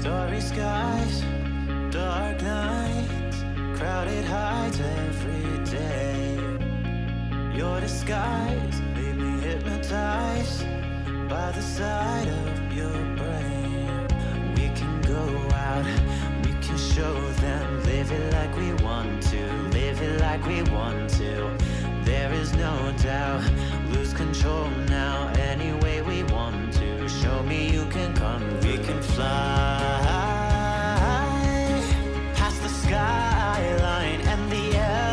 Starry skies, dark nights, crowded heights every day. Your disguise made me hypnotized by the sight of your brain. We can go out, we can show them, live it like we want to, live it like we want to. There is no doubt, lose control now, any way we want to. Show me you can come, we can fly past the skyline and the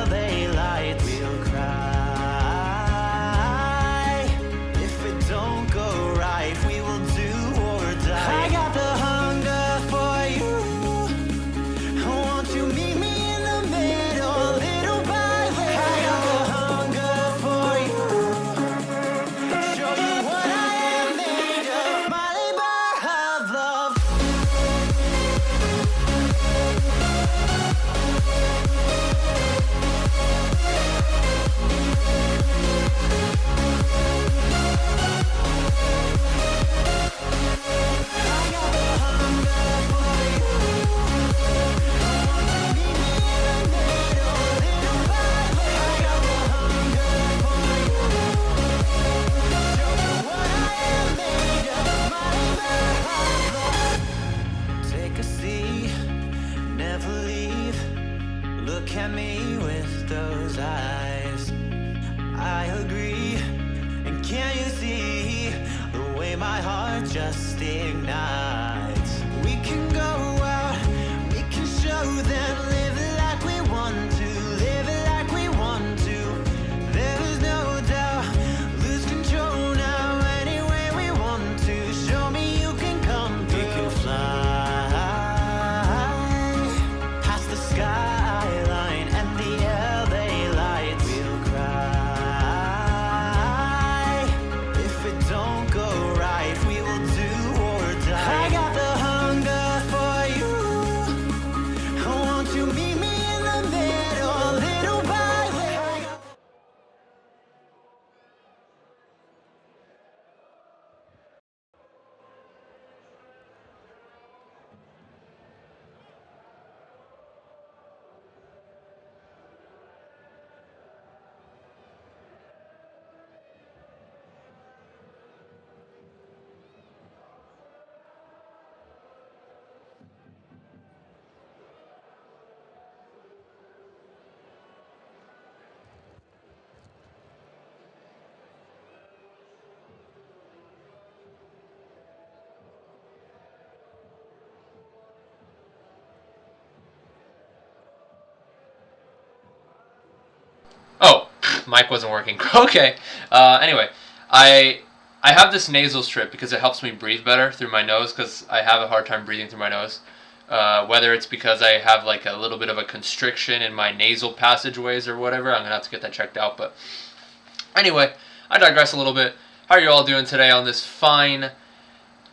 LA lights. We'll cry if it don't go right, we will do or die. I got the hunger for you, I want you to meet me in the middle, little by little. I got the hunger for you, show you what I am made of, my labor of love. Take a seat, never leave. Look at me with those eyes. I agree, and can't you see the way my heart just ignites? We can go out, we can show them, live it like we want to, live it like we want to. There is no doubt, lose control now, any way we want to. Show me you can come, we can fly past the skyline and the LA lights. We'll cry if it don't go right, we will do or die. I got the hunger for you, I want you to meet me in the middle, little by little. Oh, mic wasn't working. Okay. Anyway, I have this nasal strip because it helps me breathe better through my nose because I have a hard time breathing through my nose. Whether it's because I have like a little bit of a constriction in my nasal passageways or whatever, I'm gonna have to get that checked out. But anyway, I digress a little bit. How are you all doing today on this fine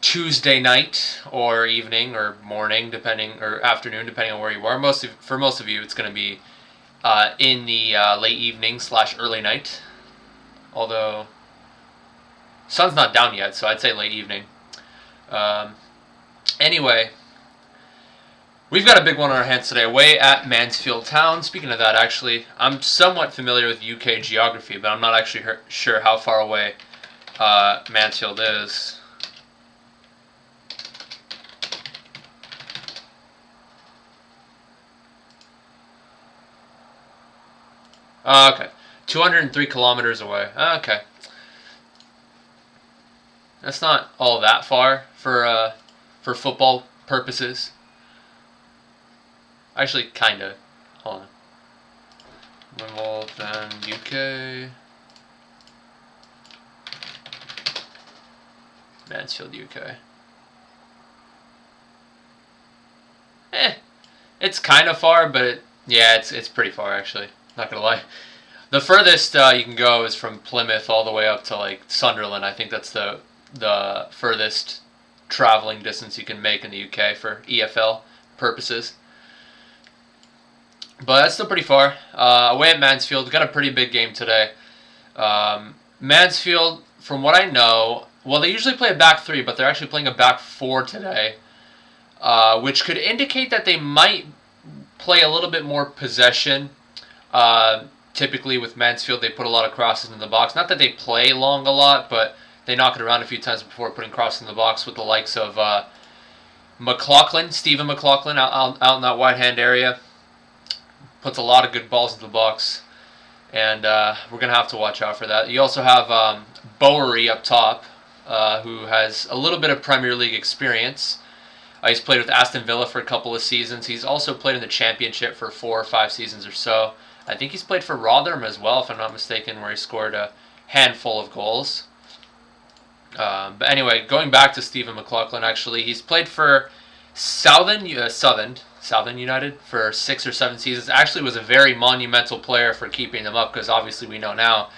Tuesday night or evening or morning, depending, or afternoon, depending on where you are? For most of you, it's gonna be in the late evening / early night, although sun's not down yet, so I'd say late evening. Anyway, we've got a big one on our hands today, away at Mansfield Town. Speaking of that, actually, I'm somewhat familiar with UK geography, but I'm not actually sure how far away Mansfield is. Okay, 203 kilometers away. Okay, that's not all that far for football purposes. Actually, kinda. Hold on. Wimbledon, UK. Mansfield, UK. It's kind of far, but it's pretty far actually. Not gonna lie. The furthest you can go is from Plymouth all the way up to like Sunderland. I think that's the furthest traveling distance you can make in the UK for EFL purposes. But that's still pretty far. Away at Mansfield, got a pretty big game today. Mansfield, from what I know, well, they usually play a back three, but they're actually playing a back four today. which could indicate that they might play a little bit more possession. Typically with Mansfield, they put a lot of crosses in the box. Not that they play long a lot, but they knock it around a few times before putting crosses in the box with the likes of Stephen McLaughlin out in that wide hand area. Puts a lot of good balls into the box. And we're going to have to watch out for that. You also have Bowery up top, who has a little bit of Premier League experience. He's played with Aston Villa for a couple of seasons. He's also played in the Championship for 4 or 5 seasons or so. I think he's played for Rotherham as well, if I'm not mistaken, where he scored a handful of goals. But anyway, going back to Stephen McLaughlin, actually, he's played for Southern United for 6 or 7 seasons. Actually was a very monumental player for keeping them up, because obviously we know now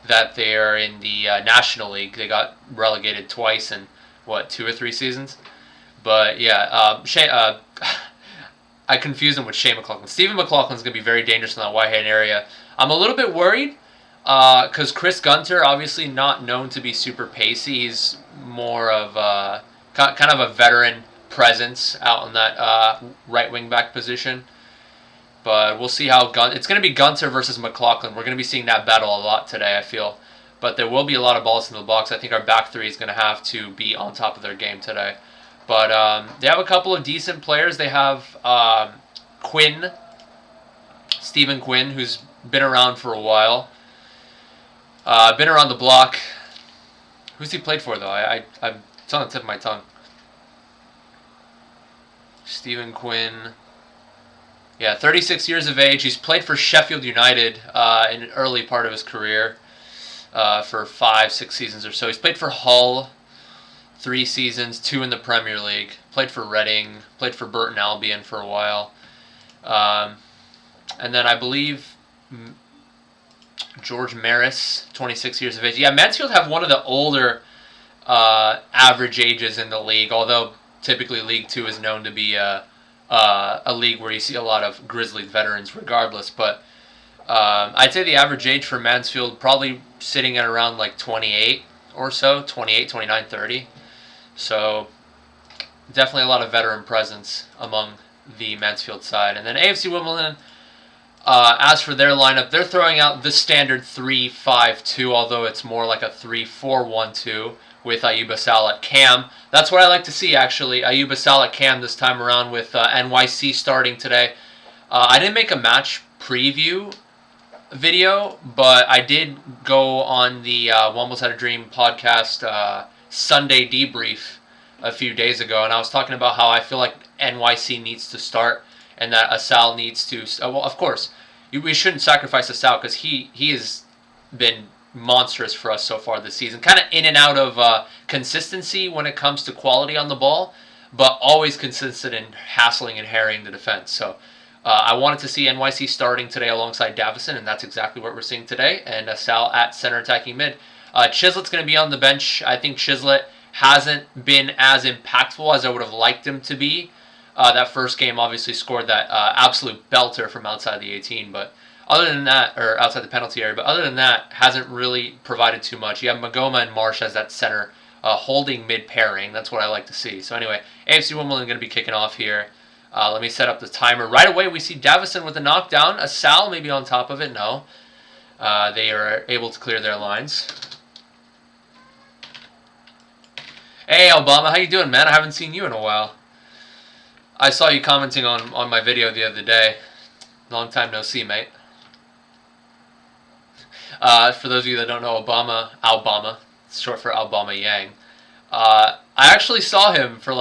that they are in the National League. They got relegated twice in, 2 or 3 seasons? But yeah, I confuse him with Shane McLaughlin. Stephen McLaughlin's going to be very dangerous in that wide-hand area. I'm a little bit worried because Chris Gunter, obviously not known to be super pacey. He's more of kind of a veteran presence out in that right wing back position. But we'll see how it's going to be Gunter versus McLaughlin. We're going to be seeing that battle a lot today, I feel. But there will be a lot of balls in the box. I think our back three is going to have to be on top of their game today. But they have a couple of decent players. They have Stephen Quinn, who's been around for a while. Been around the block. Who's he played for, though? It's on the tip of my tongue. Stephen Quinn. Yeah, 36 years of age. He's played for Sheffield United in an early part of his career for 5-6 seasons or so. He's played for Hull 3 seasons, 2 in the Premier League. Played for Reading, played for Burton Albion for a while. And then I believe George Maris, 26 years of age. Yeah, Mansfield have one of the older average ages in the league, although typically League 2 is known to be a league where you see a lot of grizzled veterans regardless. But I'd say the average age for Mansfield probably sitting at around like 28 or so, 28, 29, 30. So definitely a lot of veteran presence among the Mansfield side. And then AFC Wimbledon, as for their lineup, they're throwing out the standard 3-5-2, although it's more like a 3-4-1-2 with Ayub Assal at cam. That's what I like to see, actually. Ayub Assal at cam this time around with NYC starting today. I didn't make a match preview video, but I did go on the Wombles Had a Dream podcast Sunday debrief a few days ago, and I was talking about how I feel like NYC needs to start and that Assal needs to... well, of course, we shouldn't sacrifice Assal because he has been monstrous for us so far this season. Kind of in and out of consistency when it comes to quality on the ball, but always consistent in hassling and harrying the defense. So I wanted to see NYC starting today alongside Davison, and that's exactly what we're seeing today. And Assal at center attacking mid. Chislett's going to be on the bench. I think Chislett hasn't been as impactful as I would have liked him to be. That first game obviously scored that absolute belter from outside the 18, but other than that, or outside the penalty area, but other than that, hasn't really provided too much. You have Magoma and Marsh as that center holding mid pairing. That's what I like to see. So anyway, AFC Wimbledon going to be kicking off here. Let me set up the timer. Right away, we see Davison with a knockdown. Assal maybe on top of it. No. They are able to clear their lines. Hey, Obama, how you doing, man? I haven't seen you in a while. I saw you commenting on my video the other day. Long time no see, mate. For those of you that don't know, Albama, it's short for Albama Yang. I actually saw him for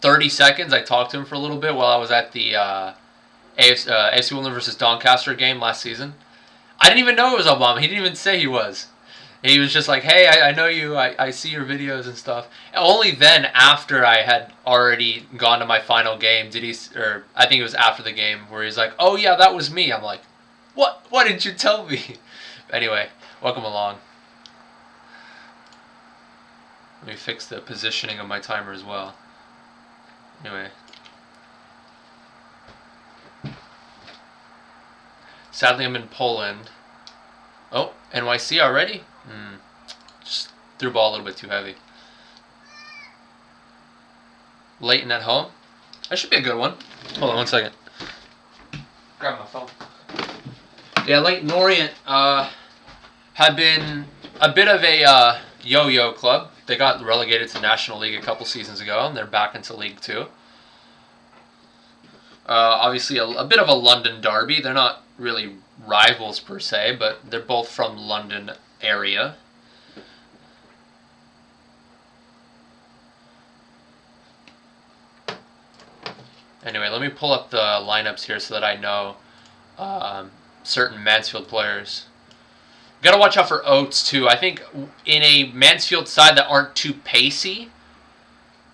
30 seconds. I talked to him for a little bit while I was at the AFC Wimbledon versus Doncaster game last season. I didn't even know it was Obama. He didn't even say he was. He was just like, hey, I know you. I see your videos and stuff. And only then, after I had already gone to my final game, or I think it was after the game, where he's like, oh yeah, that was me. I'm like, what? Why didn't you tell me? Anyway, welcome along. Let me fix the positioning of my timer as well. Anyway. Sadly, I'm in Poland. Oh, NYC already? Just threw the ball a little bit too heavy. Leighton at home. That should be a good one. Hold on 1 second. Grab my phone. Yeah, Leighton Orient had been a bit of a yo-yo club. They got relegated to National League a couple seasons ago, and they're back into League Two. Obviously, a bit of a London derby. They're not really rivals per se, but they're both from London area. Anyway, let me pull up the lineups here so that I know certain Mansfield players. Got to watch out for Oates too. I think in a Mansfield side that aren't too pacey,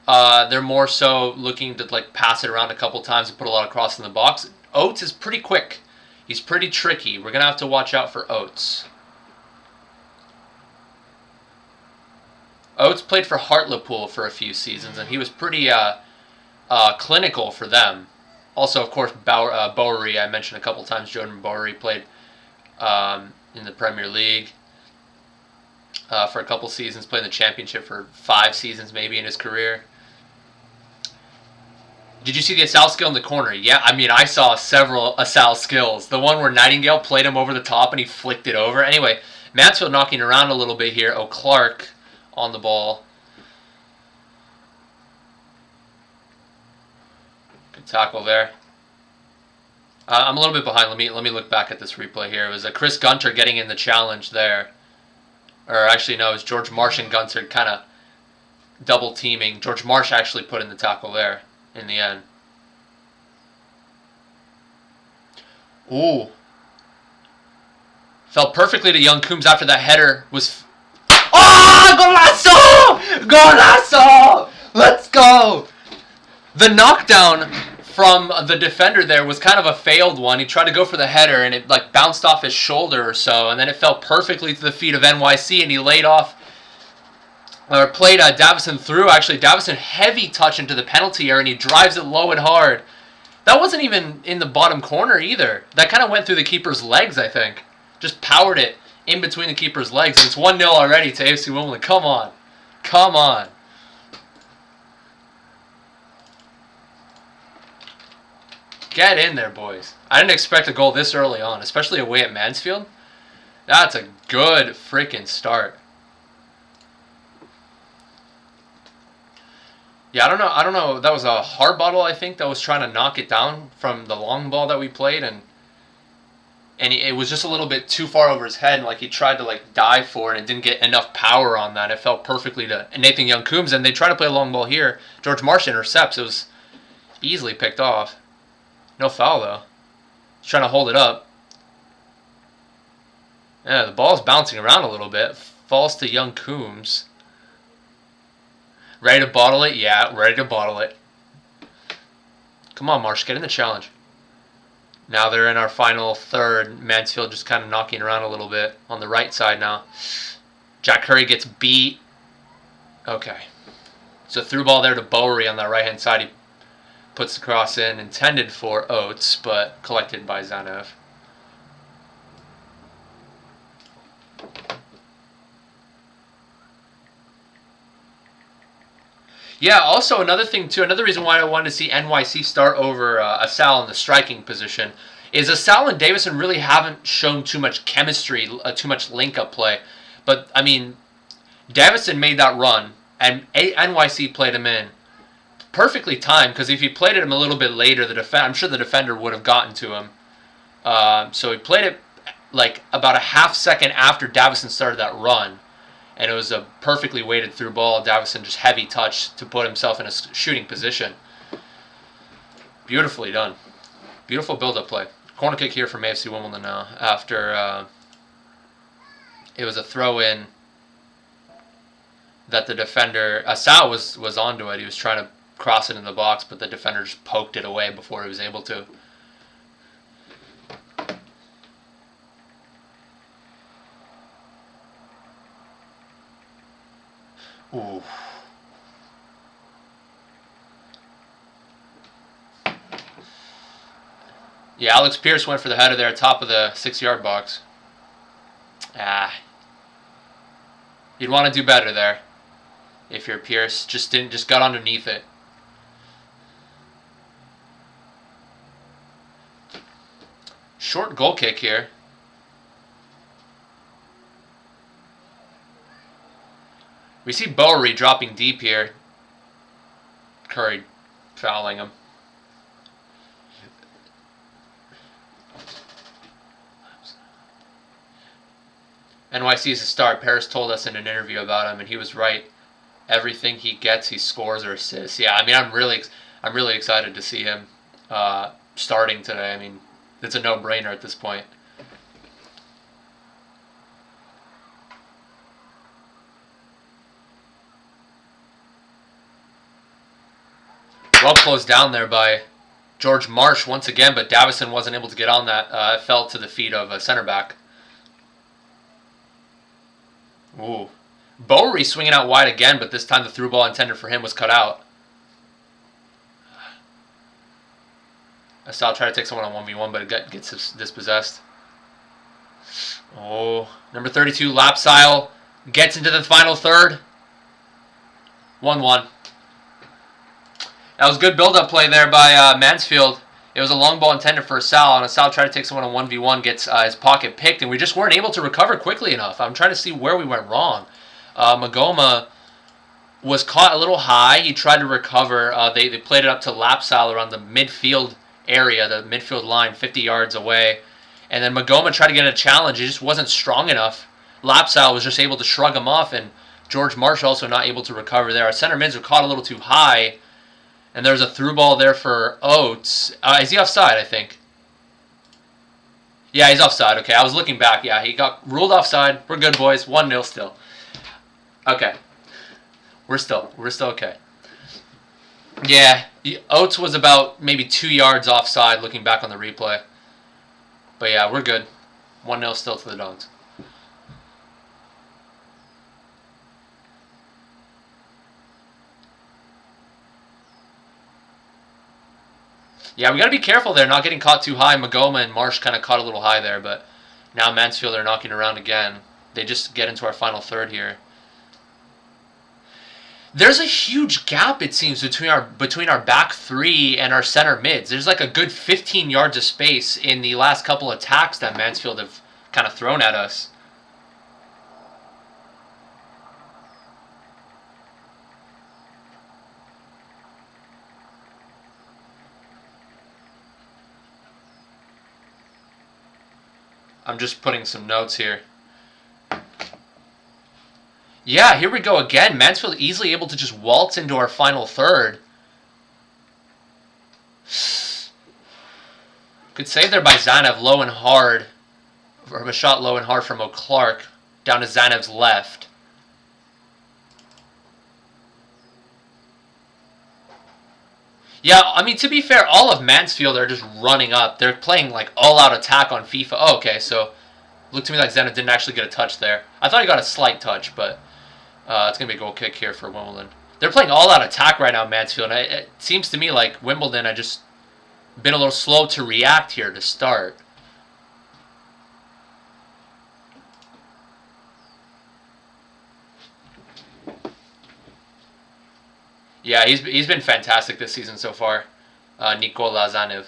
they're more so looking to like pass it around a couple times and put a lot of cross in the box. Oates is pretty quick. He's pretty tricky. We're gonna have to watch out for Oates. Oates played for Hartlepool for a few seasons, and he was pretty clinical for them. Also, of course, Bowery, I mentioned a couple times, Jordan Bowery played in the Premier League for a couple seasons, played in the Championship for 5 seasons maybe in his career. Did you see the Asal skill in the corner? Yeah, I mean, I saw several Asal skills. The one where Nightingale played him over the top and he flicked it over. Anyway, Mansfield knocking around a little bit here. O'Clark on the ball. Good tackle there. I'm a little bit behind. Let me look back at this replay here. It was Chris Gunter getting in the challenge there. Or actually, no, it was George Marsh and Gunter kind of double teaming. George Marsh actually put in the tackle there in the end. Ooh. Fell perfectly to Young Coombs after that header was... Oh! Golazo! Golazo! Let's go! The knockdown from the defender there was kind of a failed one. He tried to go for the header and it like bounced off his shoulder or so, and then it fell perfectly to the feet of NYC, and he laid off or played Davison through. Actually, Davison heavy touch into the penalty area, and he drives it low and hard. That wasn't even in the bottom corner either. That kind of went through the keeper's legs, I think. Just powered it in between the keeper's legs, and it's 1-0 already to AFC Wimbledon. Come on. Come on. Get in there, boys. I didn't expect a goal this early on, especially away at Mansfield. That's a good freaking start. Yeah, I don't know. That was a Harbottle, I think, that was trying to knock it down from the long ball that we played, and it was just a little bit too far over his head, and like he tried to like dive for it and didn't get enough power on that. It fell perfectly to Nathan Young-Coombs, and they tried to play a long ball here. George Marsh intercepts. It was easily picked off. No foul, though. He's trying to hold it up. Yeah, the ball's bouncing around a little bit. Falls to Young Coombs. Ready to bottle it? Yeah, ready to bottle it. Come on, Marsh, get in the challenge. Now they're in our final third. Mansfield just kind of knocking around a little bit on the right side now. Jack Curry gets beat. Okay. So through ball there to Bowery on that right-hand side. He puts the cross in, intended for Oates, but collected by Zanev. Yeah, also another thing too, another reason why I wanted to see NYC start over Asal in the striking position is Asal and Davison really haven't shown too much chemistry, too much link-up play. But, I mean, Davison made that run, and NYC played him in. Perfectly timed, because if he played him a little bit later, I'm sure the defender would have gotten to him. So he played it like about a half second after Davison started that run. And it was a perfectly weighted through ball. Davison just heavy touch to put himself in a shooting position. Beautifully done. Beautiful build-up play. Corner kick here from AFC Wimbledon now. After it was a throw-in that the defender... Asal was onto it. He was trying to cross it in the box, but the defender just poked it away before he was able to. Ooh. Yeah, Alex Pierce went for the header there, top of the 6-yard box. You'd want to do better there. If you're Pierce, just got underneath it. Short goal kick here. We see Bowery dropping deep here. Curry fouling him. NYC is a star. Paris told us in an interview about him, and he was right. Everything he gets, he scores or assists. Yeah, I mean, I'm really excited to see him starting today. I mean, it's a no-brainer at this point. Well closed down there by George Marsh once again, but Davison wasn't able to get on that. It fell to the feet of a center back. Ooh. Bowery swinging out wide again, but this time the through ball intended for him was cut out. Asal tried to take someone on 1v1, but it gets dispossessed. Oh, number 32, Lapsile gets into the final third. 1-1. That was good build-up play there by Mansfield. It was a long ball intended for Asal, and Asal tried to take someone on 1v1, gets his pocket picked, and we just weren't able to recover quickly enough. I'm trying to see where we went wrong. Magoma was caught a little high. He tried to recover. They played it up to Lapsile around the midfield area, the midfield line, 50 yards away. And then Magoma tried to get a challenge. He just wasn't strong enough. Lapsile was just able to shrug him off, and George Marsh also not able to recover there. Our center mids were caught a little too high. And there's a through ball there for Oates. Is he offside, I think? Yeah, he's offside. Okay, I was looking back. Yeah, he got ruled offside. We're good, boys. 1-0 still. Okay. We're still okay. Yeah, Oates was about maybe 2 yards offside looking back on the replay. But yeah, we're good. 1-0 still to the Dons. Yeah, we got to be careful there, not getting caught too high. Magoma and Marsh kind of caught a little high there, but now Mansfield are knocking around again. They just get into our final third here. There's a huge gap, it seems, between our back three and our center mids. There's like a good 15 yards of space in the last couple attacks that Mansfield have kind of thrown at us. I'm just putting some notes here. Yeah, here we go again. Mansfield easily able to just waltz into our final third. Good save there by Zanev, low and hard. Or a shot low and hard from O'Clark down to Zanev's left. Yeah, I mean, to be fair, all of Mansfield are just running up. They're playing, like, all-out attack on FIFA. Oh, okay, so looked to me like Zenit didn't actually get a touch there. I thought he got a slight touch, but it's going to be a goal kick here for Wimbledon. They're playing all-out attack right now, Mansfield. And it seems to me like Wimbledon, I just been a little slow to react here to start. Yeah, he's been fantastic this season so far, Nikola Zanev.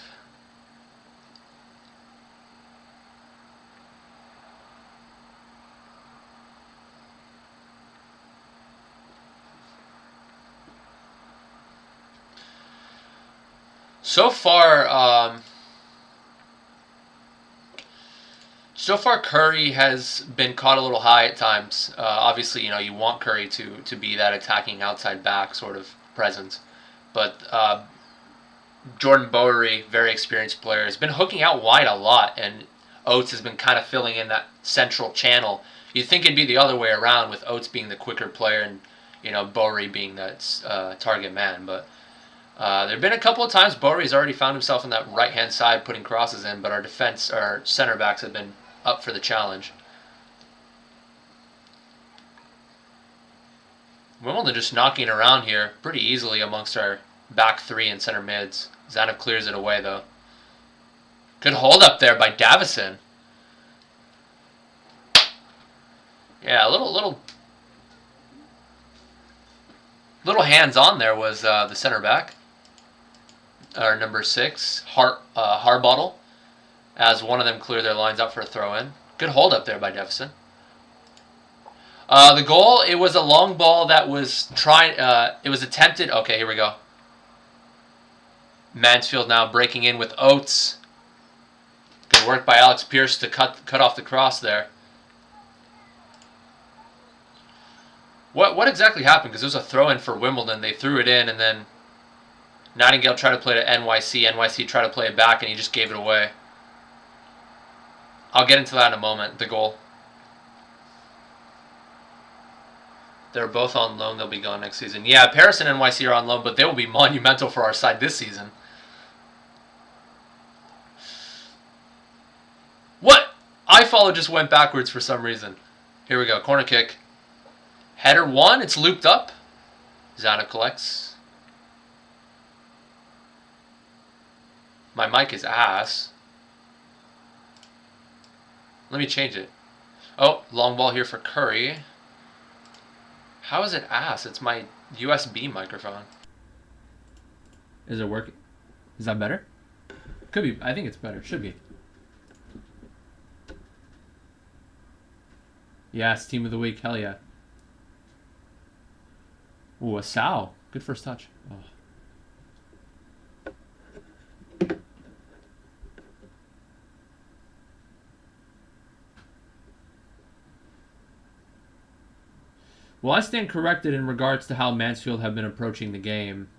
So far, Curry has been caught a little high at times. Obviously, you want Curry to be that attacking outside back sort of presence. But Jordan Bowery, very experienced player, has been hooking out wide a lot, and Oates has been kind of filling in that central channel. You'd think it'd be the other way around, with Oates being the quicker player and Bowery being that target man. But there have been a couple of times Bowery's already found himself on that right-hand side putting crosses in, but our center backs have been up for the challenge. Wimbledon just knocking around here pretty easily amongst our back three and center mids. Zanev clears it away, though. Good hold up there by Davison. Yeah, a little hands on there was the center back, our number 6, Harbottle. as one of them clear their lines up for a throw-in. Good hold up there by Devison. The goal, it was a long ball that was it was attempted. Okay, here we go. Mansfield now breaking in with Oates. Good work by Alex Pierce to cut off the cross there. What exactly happened? Because it was a throw-in for Wimbledon. They threw it in, and then Nightingale tried to play to NYC. NYC tried to play it back, and he just gave it away. I'll get into that in a moment, the goal. They're both on loan. They'll be gone next season. Yeah, Paris and NYC are on loan, but they will be monumental for our side this season. What? iFollow just went backwards for some reason. Here we go. Corner kick. Header one. It's looped up. Zana collects. My mic is ass. Let me change it. Oh, long ball here for Curry. How is it ass? It's my USB microphone. Is it working? Is that better? Could be. I think it's better. Should be. Yes, team of the week. Hell yeah. Ooh, a Sal. Good first touch. Oh. Well, I stand corrected in regards to how Mansfield have been approaching the game.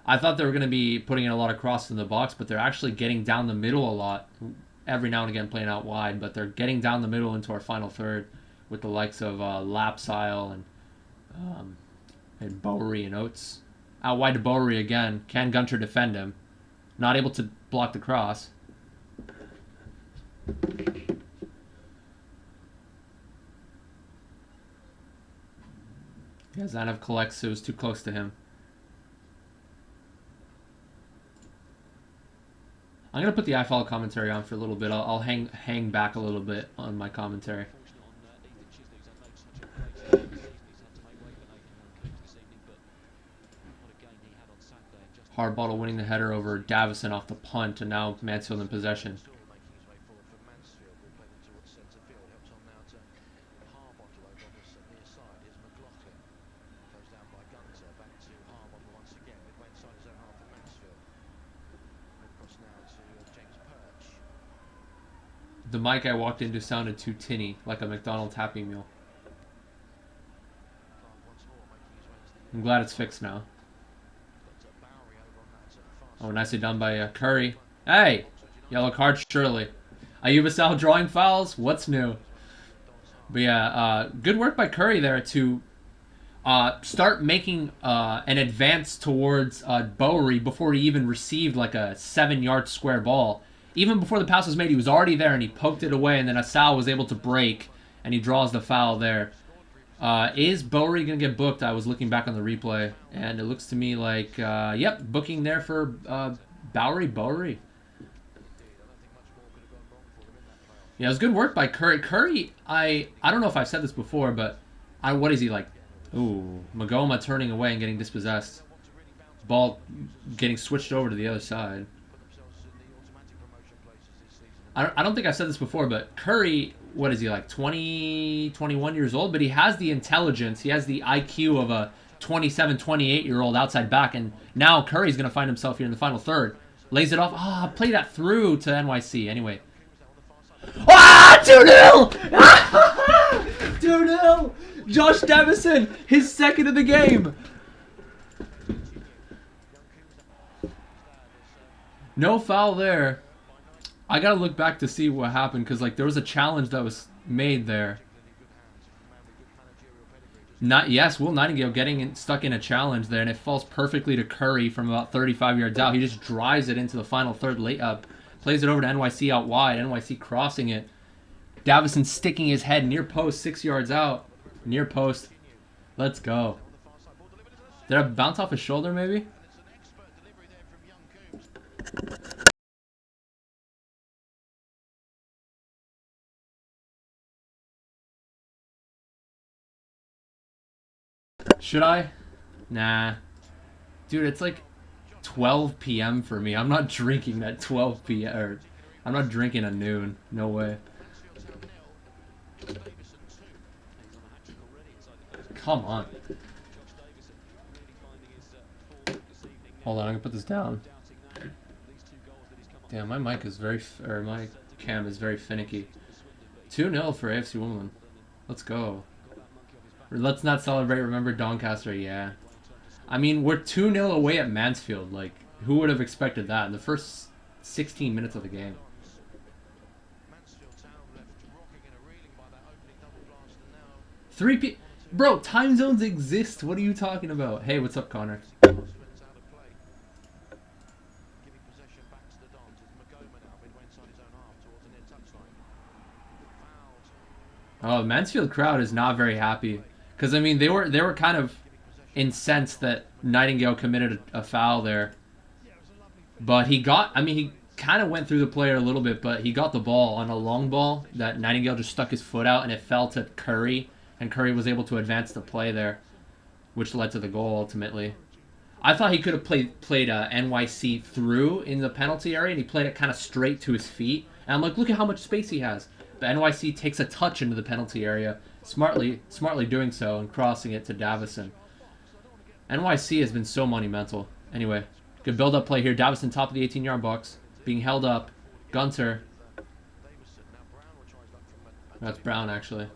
I thought they were going to be putting in a lot of crosses in the box, but they're actually getting down the middle a lot. Every now and again playing out wide, but they're getting down the middle into our final third with the likes of Lapsile and Bowery and Oates. Out wide to Bowery again. Can Gunter defend him? Not able to block the cross. Yeah, Zanev collects. It was too close to him. I'm going to put the iFollow commentary on for a little bit. I'll hang back a little bit on my commentary. Hardbottle winning the header over Davison off the punt, and now Mansfield in possession. The mic I walked into sounded too tinny, like a McDonald's Happy Meal. I'm glad it's fixed now. Oh, nicely done by Curry. Hey! Yellow card, surely. Ayuba Sal drawing fouls? What's new? But yeah, good work by Curry there to start making an advance towards Bowery before he even received like a 7-yard square ball. Even before the pass was made, he was already there, and he poked it away, and then Asal was able to break, and he draws the foul there. Is Bowery going to get booked? I was looking back on the replay, and it looks to me like, yep, booking there for Bowery. Yeah, it was good work by Curry. Curry, I don't know if I've said this before, but what is he like? Ooh, Magoma turning away and getting dispossessed. Ball getting switched over to the other side. I don't think I've said this before, but Curry, what is he, like 20, 21 years old? But he has the intelligence, he has the IQ of a 27, 28-year-old outside back, and now Curry's going to find himself here in the final third. Lays it off. Play that through to NYC. Anyway. 2-0! 2-0! Josh Davison, his second of the game. No foul there. I gotta look back to see what happened, because like there was a challenge that was made there. Will Nightingale getting stuck in a challenge there, and it falls perfectly to Curry from about 35 yards out. He just drives it into the final third late up, plays it over to NYC out wide. NYC crossing it. Davison sticking his head near post, 6 yards out. Near post. Let's go. Did I bounce off his shoulder maybe? Should I? Nah. Dude, it's like 12 p.m. for me. I'm not drinking at 12 p.m. or I'm not drinking at noon. No way. Come on. Hold on, I'm gonna put this down. Damn, my mic is my cam is very finicky. 2-0 for AFC Wimbledon. Let's go. Let's not celebrate. Remember Doncaster, yeah. I mean, we're 2-0 away at Mansfield. Like, who would have expected that in the first 16 minutes of the game? Bro, time zones exist. What are you talking about? Hey, what's up, Connor? Oh, the Mansfield crowd is not very happy. Because, I mean, they were kind of incensed that Nightingale committed a foul there. But he kind of went through the player a little bit, but he got the ball on a long ball that Nightingale just stuck his foot out, and it fell to Curry. And Curry was able to advance the play there, which led to the goal ultimately. I thought he could have played NYC through in the penalty area, and he played it kind of straight to his feet. And I'm like, look at how much space he has. But NYC takes a touch into the penalty area, smartly doing so and crossing it to Davison. NYC has been so monumental. Anyway, good build-up play here. Davison top of the 18-yard box, being held up. Gunter. That's Brown, actually.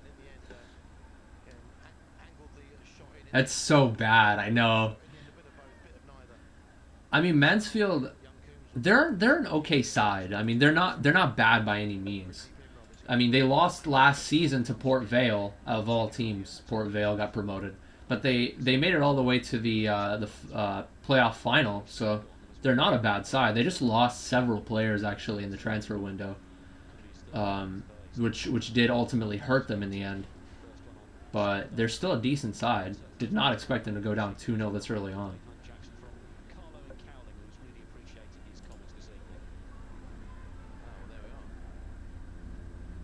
That's so bad, I know. I mean, Mansfield, they're an okay side. I mean, they're not bad by any means. I mean, they lost last season to Port Vale, of all teams. Port Vale got promoted, but they made it all the way to the playoff final. So they're not a bad side. They just lost several players actually in the transfer window, which did ultimately hurt them in the end. But they're still a decent side. Did not expect them to go down 2-0 this early on.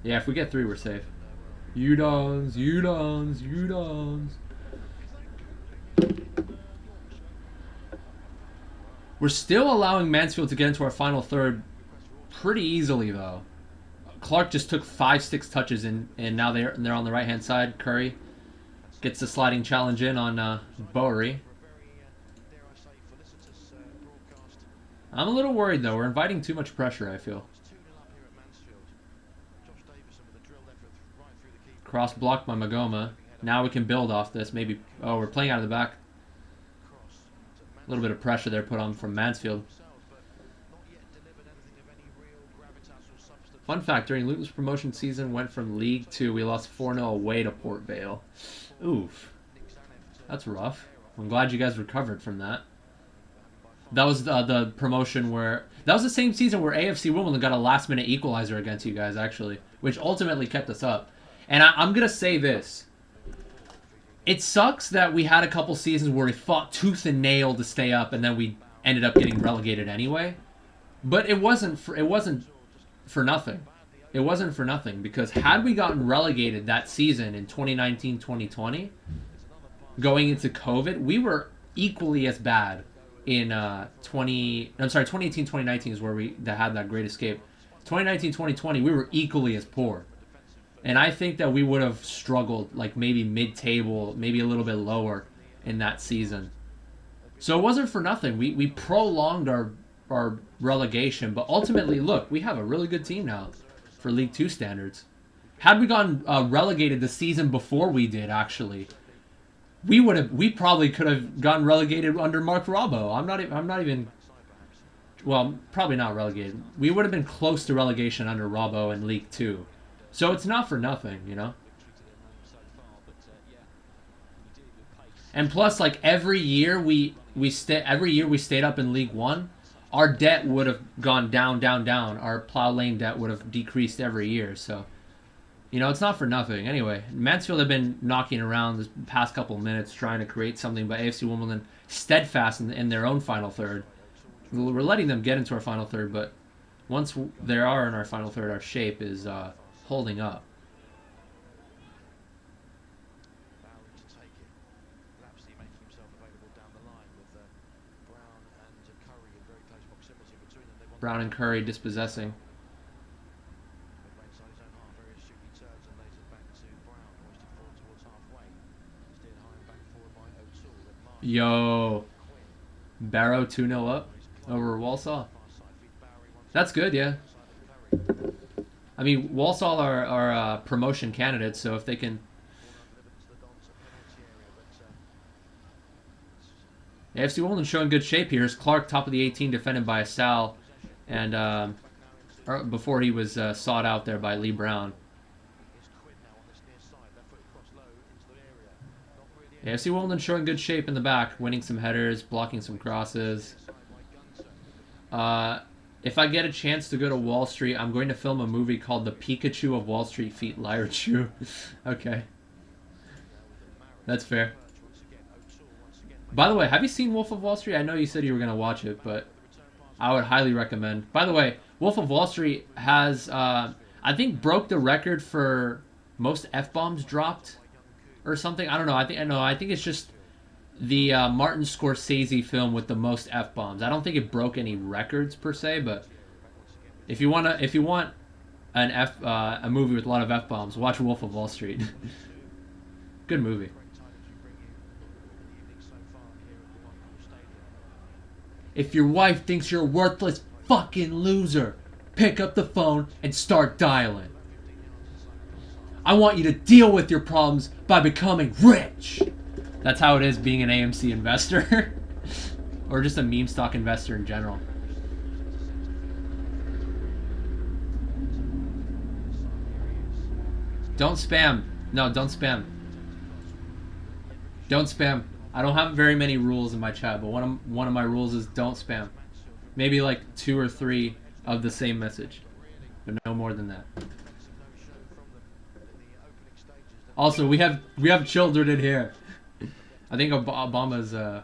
Yeah, if we get 3, we're safe. JaggyDons, JaggyDons. We're still allowing Mansfield to get into our final third pretty easily, though. Clark just took 5-6 touches, and now they're on the right-hand side. Curry gets the sliding challenge in on Bowery. I'm a little worried, though. We're inviting too much pressure, I feel. Cross blocked by Magoma. Now we can build off this. Maybe. Oh, we're playing out of the back. A little bit of pressure there put on from Mansfield. Fun fact, during Luton's promotion season, went from League 2, we lost 4-0 away to Port Vale. Oof. That's rough. I'm glad you guys recovered from that. That was the promotion where... That was the same season where AFC Wimbledon got a last-minute equalizer against you guys, actually, which ultimately kept us up. And I'm going to say this. It sucks that we had a couple seasons where we fought tooth and nail to stay up, and then we ended up getting relegated anyway. But it wasn't for nothing. It wasn't for nothing, because had we gotten relegated that season in 2019-2020, going into COVID, we were equally as bad in 2018-2019 is where we had that great escape. 2019-2020, we were equally as poor. And I think that we would have struggled, like maybe mid-table, maybe a little bit lower in that season. So it wasn't for nothing. We prolonged our relegation, but ultimately, look, we have a really good team now for League 2 standards. Had we gotten relegated the season before we did, actually, we probably could have gotten relegated under Mark Robbo. I'm not even. Well, probably not relegated. We would have been close to relegation under Robbo in League 2. So it's not for nothing, you know? And plus, like, every year we stayed up in League 1, our debt would have gone down. Our Plough Lane debt would have decreased every year. So, you know, it's not for nothing. Anyway, Mansfield have been knocking around this past couple of minutes trying to create something, but AFC Wimbledon steadfast in their own final third. We're letting them get into our final third, but once they are in our final third, our shape is holding up. Brown and Curry dispossessing. Yo, Barrow 2-0 up over Walsall. That's good, yeah. I mean, Walsall are promotion candidates, so if they can... AFC Wimbledon showing good shape here. Here's Clark, top of the 18, defended by Sal. And before he was sought out there by Lee Brown. AFC Wimbledon showing good shape in the back, winning some headers, blocking some crosses. If I get a chance to go to Wall Street, I'm going to film a movie called The Pikachu of Wall Street Feet Lyrachu. Okay. That's fair. By the way, have you seen Wolf of Wall Street? I know you said you were going to watch it, but I would highly recommend. By the way, Wolf of Wall Street has, I think, broke the record for most F-bombs dropped or something. I don't know. I think it's just the Martin Scorsese film with the most F-bombs. I don't think it broke any records per se, but if you want a movie with a lot of F-bombs, watch Wolf of Wall Street. Good movie. If your wife thinks you're a worthless fucking loser, pick up the phone and start dialing. I want you to deal with your problems by becoming rich. That's how it is being an AMC investor. Or just a meme stock investor in general. Don't spam. No, don't spam. Don't spam. I don't have very many rules in my chat, but one of my rules is don't spam. Maybe like 2 or 3 of the same message, but no more than that. Also, we have children in here. I think Obama's a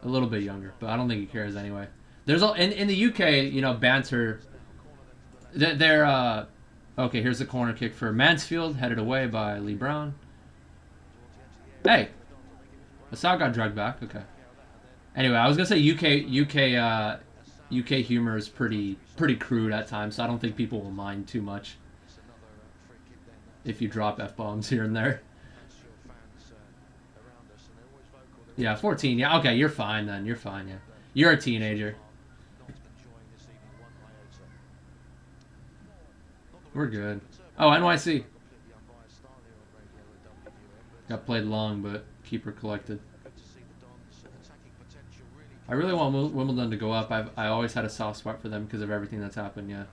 little bit younger, but I don't think he cares anyway. There's in the UK, you know, banter. They're okay. Here's the corner kick for Mansfield, headed away by Lee Brown. Hey. Asad got dragged back. Okay. Anyway, I was gonna say UK humor is pretty crude at times, so I don't think people will mind too much if you drop F-bombs here and there. Yeah, 14. Yeah, okay, you're fine then. You're fine. Yeah, you're a teenager. We're good. Oh, NYC. Got played long, but keeper collected. I really want Wimbledon to go up. I always had a soft spot for them because of everything that's happened, yeah.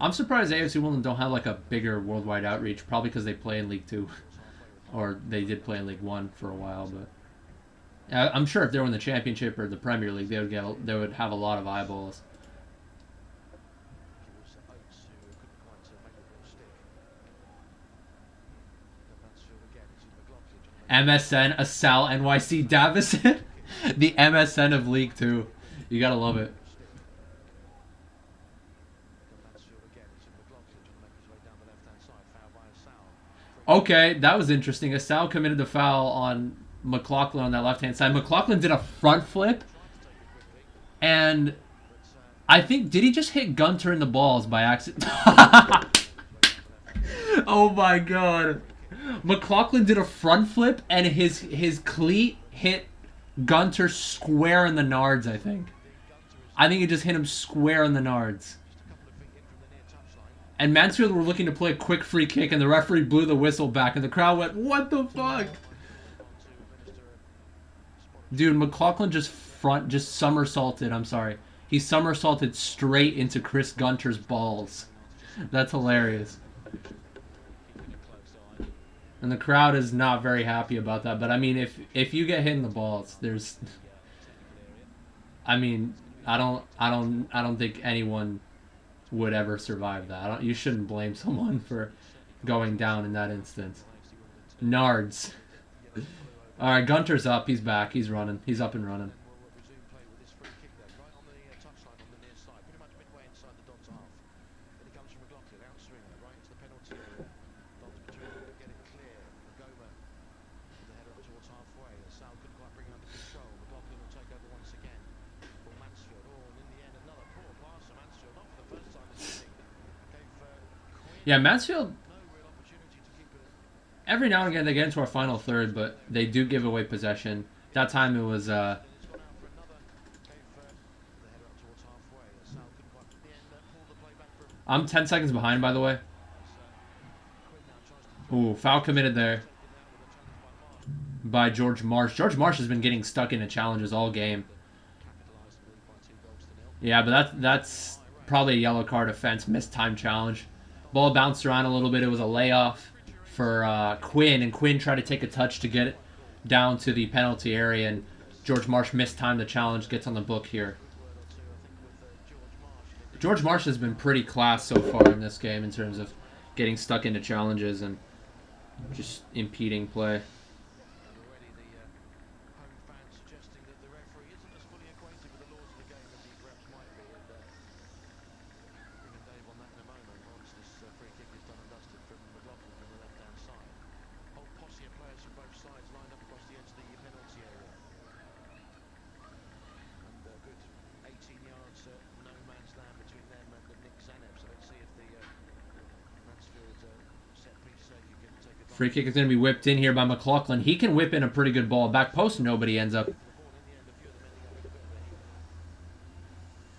I'm surprised AFC Wimbledon don't have like a bigger worldwide outreach, probably because they play in League 2. Or they did play in League 1 for a while, but I'm sure if they were in the Championship or the Premier League, they would have a lot of eyeballs. MSN, Asal NYC Davison. The MSN of League 2. You gotta love it. Okay, that was interesting. Asal committed the foul on McLaughlin on that left-hand side. McLaughlin did a front flip. And I think, did he just hit Gunter in the balls by accident? Oh my god. McLaughlin did a front flip and his cleat hit Gunter square in the nards, I think. I think it just hit him square in the nards. And Mansfield were looking to play a quick free kick and the referee blew the whistle back and the crowd went, what the fuck? Dude, McLaughlin just somersaulted, I'm sorry. He somersaulted straight into Chris Gunter's balls. That's hilarious. And the crowd is not very happy about that. But I mean, if you get hit in the balls, there's, I mean, I don't think anyone would ever survive that. You shouldn't blame someone for going down in that instance. Nards. All right, Gunter's up. He's back. He's running. He's up and running. Yeah, Mansfield, every now and again they get into our final third, but they do give away possession. That time it was I'm 10 seconds behind, by the way. Ooh, foul committed there by George Marsh. George Marsh has been getting stuck into challenges all game. Yeah, but that's probably a yellow card offense. Missed time challenge. Ball bounced around a little bit. It was a layoff for Quinn, and Quinn tried to take a touch to get it down to the penalty area, and George Marsh missed time. The challenge gets on the book here. George Marsh has been pretty class so far in this game in terms of getting stuck into challenges and just impeding play. Free kick is going to be whipped in here by McLaughlin. He can whip in a pretty good ball. Back post, nobody ends up.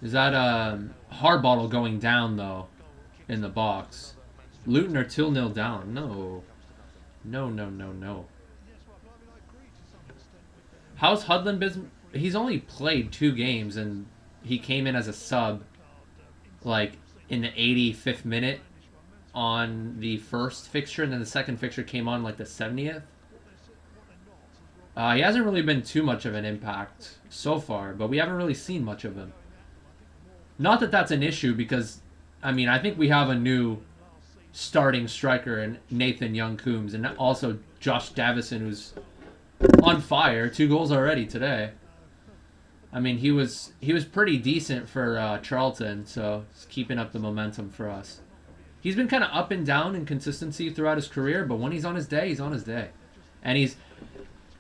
Is that Hardbottle going down, though, in the box? Luton are 2-0 down. No. No. How's Hudlin been? He's only played 2 games, and he came in as a sub, like, in the 85th minute on the first fixture, and then the second fixture came on like the 70th. He hasn't really been too much of an impact so far, but we haven't really seen much of him. Not that that's an issue, because, I mean, I think we have a new starting striker in Nathan Young-Coombs, and also Josh Davison, who's on fire. 2 goals already today. I mean, he was pretty decent for Charlton, so he's keeping up the momentum for us. He's been kind of up and down in consistency throughout his career, but when he's on his day, he's on his day. And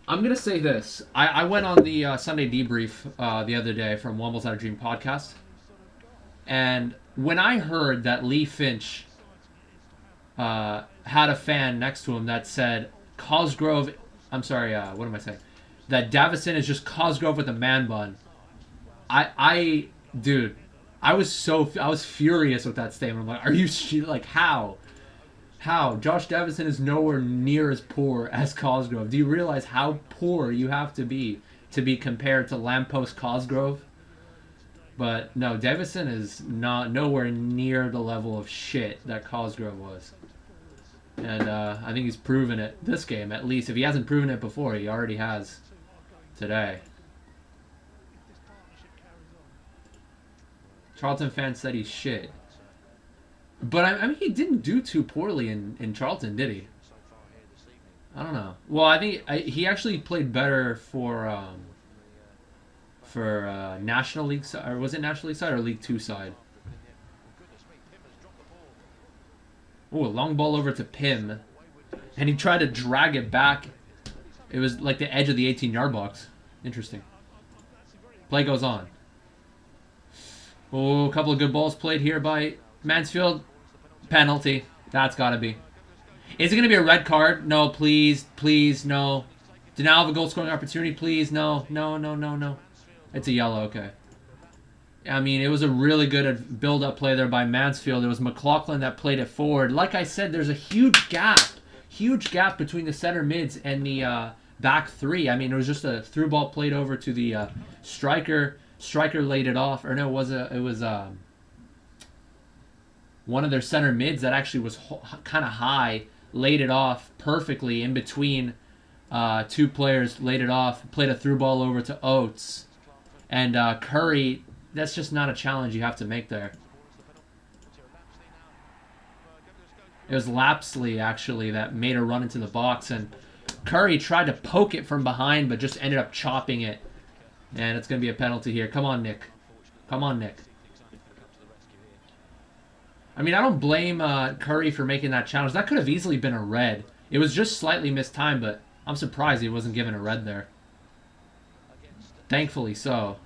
I'm going to say this. I went on the Sunday debrief the other day from Wombles Out of Dream podcast. And when I heard that Lee Finch had a fan next to him that said, Cosgrove, I'm sorry, what am I saying? That Davison is just Cosgrove with a man bun. Dude, I was furious with that statement. I'm like, are you, like, how? How? Josh Davison is nowhere near as poor as Cosgrove. Do you realize how poor you have to be compared to Lamppost Cosgrove? But no, Davison is nowhere near the level of shit that Cosgrove was. And I think he's proven it this game, at least. If he hasn't proven it before, he already has today. Charlton fans said he's shit. But, I mean, he didn't do too poorly in Charlton, did he? I don't know. Well, I think he actually played better for National League side. Or was it National League side or League 2 side? Oh, a long ball over to Pim. And he tried to drag it back. It was like the edge of the 18-yard box. Interesting. Play goes on. Oh, a couple of good balls played here by Mansfield. Penalty. That's got to be. Is it going to be a red card? No, please. Please, no. Denial of a goal-scoring opportunity, please. No. It's a yellow, okay. I mean, it was a really good build-up play there by Mansfield. It was McLaughlin that played it forward. Like I said, there's a huge gap between the center mids and the back 3. I mean, it was just a through ball played over to the striker. Striker laid it off, or no, it was one of their center mids that actually was kind of high, laid it off perfectly in between 2 players, laid it off, played a through ball over to Oates, and Curry. That's just not a challenge you have to make there. It was Lapsley actually that made a run into the box, and Curry tried to poke it from behind, but just ended up chopping it. And it's going to be a penalty here. Come on, Nick. Come on, Nick. I mean, I don't blame Curry for making that challenge. That could have easily been a red. It was just slightly mistimed, but I'm surprised he wasn't given a red there. Thankfully so.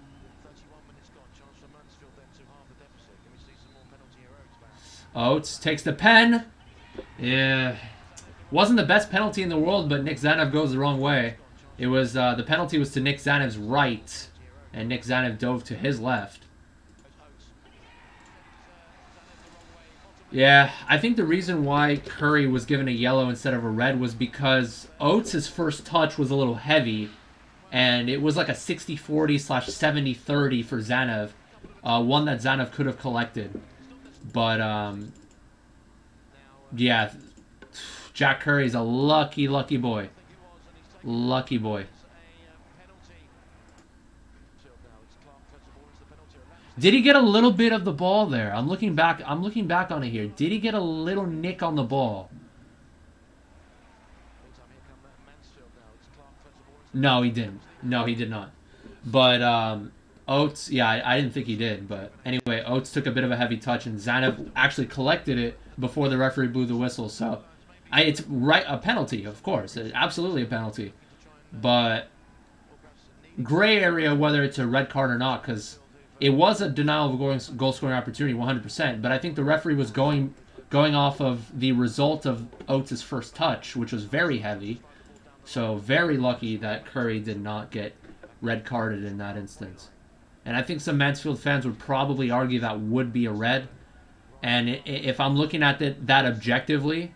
Oates takes the pen. Yeah. Wasn't the best penalty in the world, but Nick Zanev goes the wrong way. It was the penalty was to Nick Zanev's right, and Nick Zanev dove to his left. Yeah, I think the reason why Curry was given a yellow instead of a red was because Oates' first touch was a little heavy, and it was like a 60-40 / 70-30 for Zanev, one that Zanev could have collected. But, yeah, Jack Curry's a lucky, lucky boy. Lucky boy. Did he get a little bit of the ball there? I'm looking back on it here. Did he get a little nick on the ball? No, he didn't. No, he did not. But Oates, yeah, I didn't think he did. But anyway, Oates took a bit of a heavy touch, and Zanev actually collected it before the referee blew the whistle. So it's right, a penalty, of course. Absolutely a penalty. But gray area whether it's a red card or not, because it was a denial of a goal scoring opportunity, 100%. But I think the referee was going off of the result of Oates' first touch, which was very heavy. So very lucky that Curry did not get red carded in that instance. And I think some Mansfield fans would probably argue that would be a red. And if I'm looking at that objectively,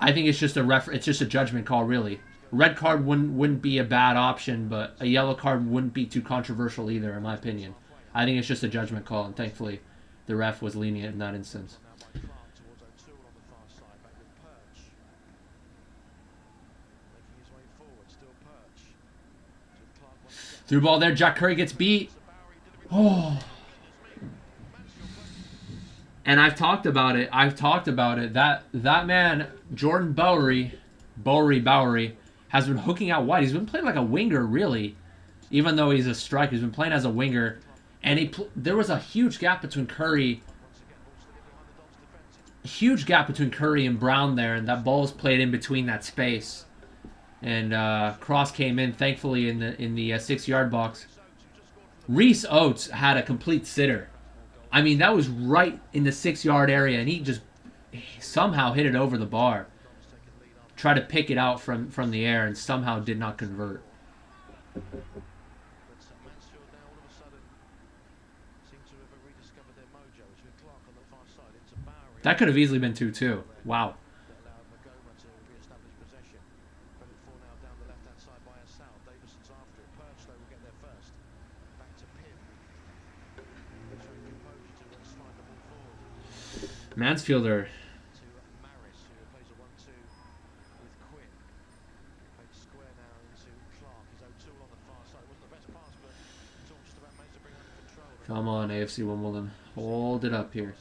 I think it's just a judgment call, really. Red card wouldn't be a bad option, but a yellow card wouldn't be too controversial either, in my opinion. I think it's just a judgment call, and thankfully the ref was lenient in that instance. Through ball there, Jack Curry gets beat. Oh. And I've talked about it. That man, Jordan Bowery, has been hooking out wide. He's been playing like a winger, really. Even though he's a striker, he's been playing as a winger. And there was a huge gap between Curry. And Brown there, and that ball was played in between that space. And cross came in, thankfully, in the 6-yard box. Reese Oates had a complete sitter. I mean, that was right in the 6-yard area, and he somehow hit it over the bar. Tried to pick it out from the air, and somehow did not convert. That could have easily been 2-2. Wow. Mansfielder. Come on, AFC Wimbledon. Hold it up here.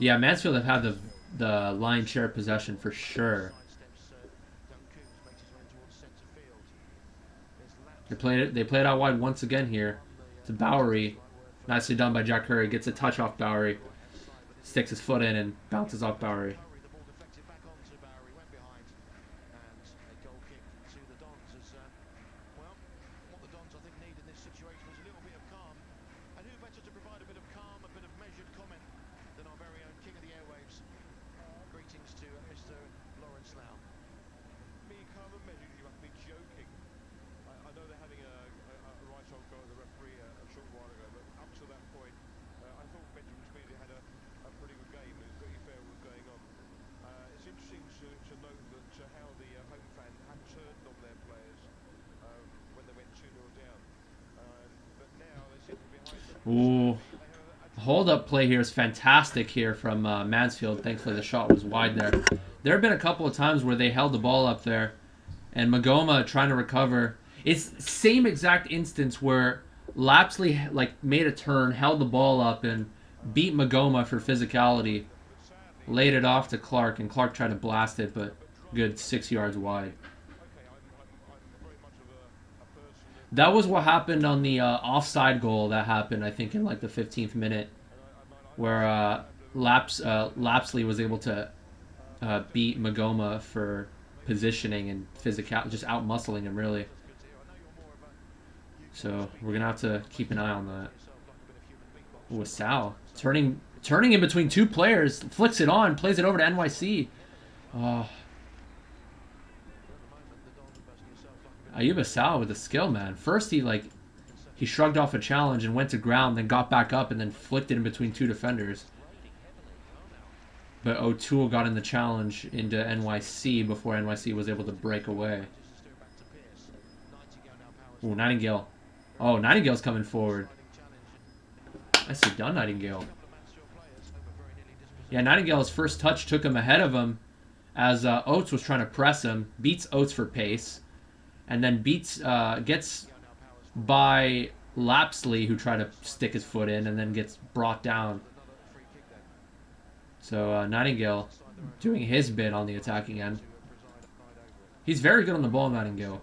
Yeah, Mansfield have had the lion's share of possession for sure. They played it out wide once again here to Bowery. Nicely done by Jack Curry. Gets a touch off Bowery. Sticks his foot in and bounces off Bowery. Ooh. Hold-up play here is fantastic here from Mansfield. Thankfully, the shot was wide there. There have been a couple of times where they held the ball up there, and Magoma trying to recover. It's the same exact instance where Lapsley made a turn, held the ball up, and beat Magoma for physicality. Laid it off to Clark, and Clark tried to blast it, but good 6 yards wide. That was what happened on the offside goal that happened, I think, in like the 15th minute, where Lapsley was able to beat Magoma for positioning and physical, just out-muscling him, really. So we're going to have to keep an eye on that. Ooh, Sal. Turning in between two players. Flicks it on. Plays it over to NYC. Oh. Ayuba Sal with the skill, man. First, he shrugged off a challenge and went to ground, then got back up and then flicked it in between two defenders. But O'Toole got in the challenge into NYC before NYC was able to break away. Ooh, Nightingale. Oh, Nightingale's coming forward. Nicely done, Nightingale. Yeah, Nightingale's first touch took him ahead of him as Oates was trying to press him. Beats Oates for pace. And then gets by Lapsley, who tried to stick his foot in and then gets brought down. So Nightingale doing his bit on the attacking end. He's very good on the ball, Nightingale.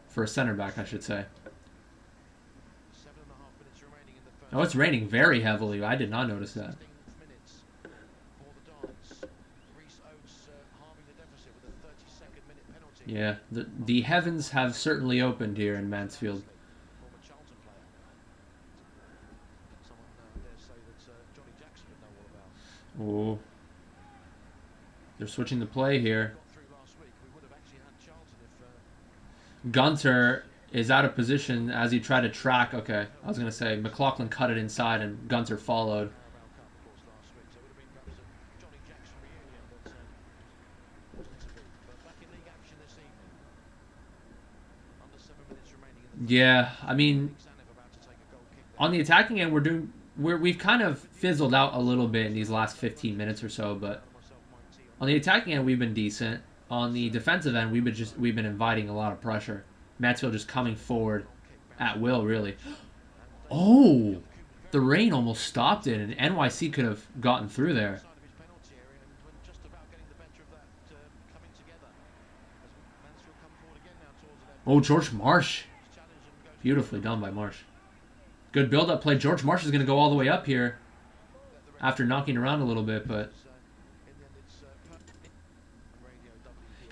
For a center back, I should say. Oh, it's raining very heavily. I did not notice that. Yeah, the heavens have certainly opened here in Mansfield. Oh, they're switching the play here. Gunter is out of position as he tried to track. Okay, I was going to say McLaughlin cut it inside and Gunter followed. Yeah, I mean, on the attacking end, we've kind of fizzled out a little bit in these last 15 minutes or so, but on the attacking end, we've been decent. On the defensive end, we've been inviting a lot of pressure. Mansfield just coming forward at will, really. Oh, the rain almost stopped it, and NYC could have gotten through there. Oh, George Marsh. Beautifully done by Marsh. Good build-up play. George Marsh is going to go all the way up here after knocking around a little bit, but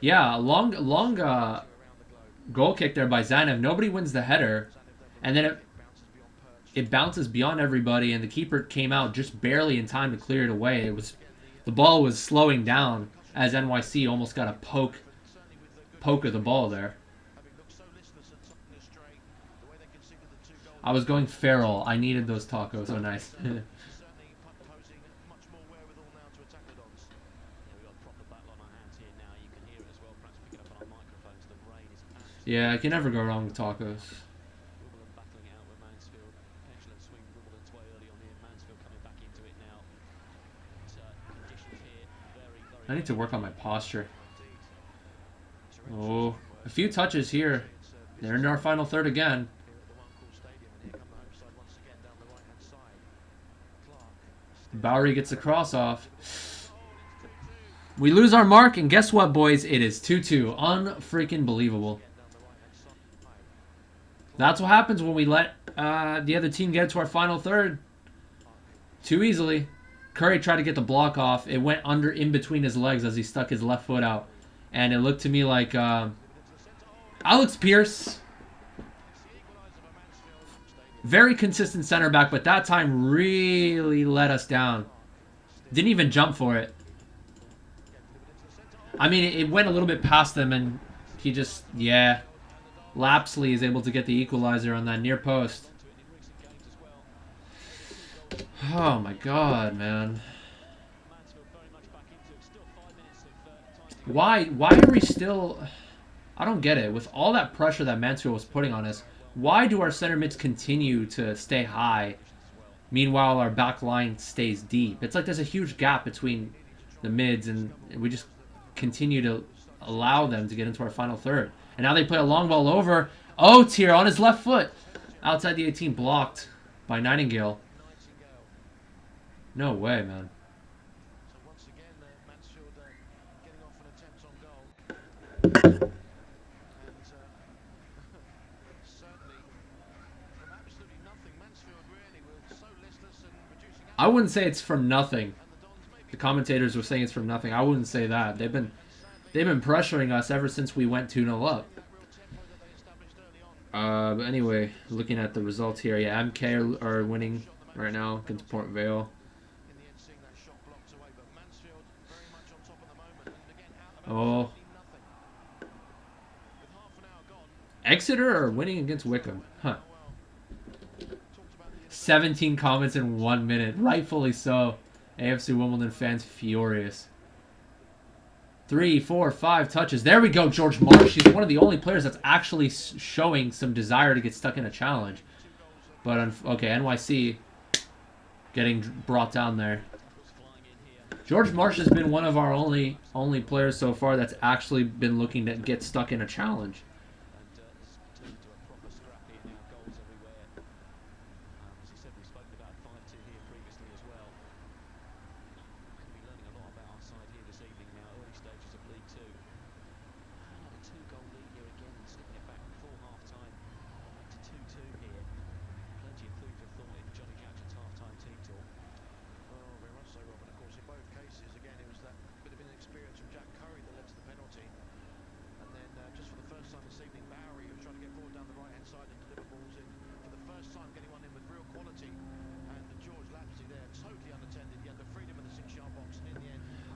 yeah, long goal kick there by Zanev. Nobody wins the header, and then it bounces beyond everybody, and the keeper came out just barely in time to clear it away. The ball was slowing down as NYC almost got a poke of the ball there. I was going feral. I needed those tacos. Oh, nice. Yeah, I can never go wrong with tacos. I need to work on my posture. Oh, a few touches here. They're in our final third again. Bowery gets the cross off. We lose our mark, and guess what, boys? It is 2-2. Unfreaking believable. That's what happens when we let the other team get to our final third. Too easily. Curry tried to get the block off. It went in between his legs as he stuck his left foot out. And it looked to me like Alex Pierce. Very consistent center back, but that time really let us down. Didn't even jump for it. I mean, it went a little bit past them, and he just, yeah. Lapsley is able to get the equalizer on that near post. Oh my god, man. Why are we still... I don't get it. With all that pressure that Mansfield was putting on us, why do our center mids continue to stay high? Meanwhile, our back line stays deep. It's like there's a huge gap between the mids, and we just continue to allow them to get into our final third. And now they play a long ball over. Oates here on his left foot. Outside the 18, blocked by Nightingale. No way, man. I wouldn't say it's from nothing. The commentators were saying it's from nothing. I wouldn't say that. They've been pressuring us ever since we went 2-0 up. But anyway, looking at the results here, yeah, MK are winning right now against Port Vale. Oh. Exeter are winning against Wickham. Huh. 17 comments in 1 minute. Rightfully so. AFC Wimbledon fans furious. 3, 4, 5 touches. There we go, George Marsh. He's one of the only players that's actually showing some desire to get stuck in a challenge. But, okay, NYC getting brought down there. George Marsh has been one of our only players so far that's actually been looking to get stuck in a challenge.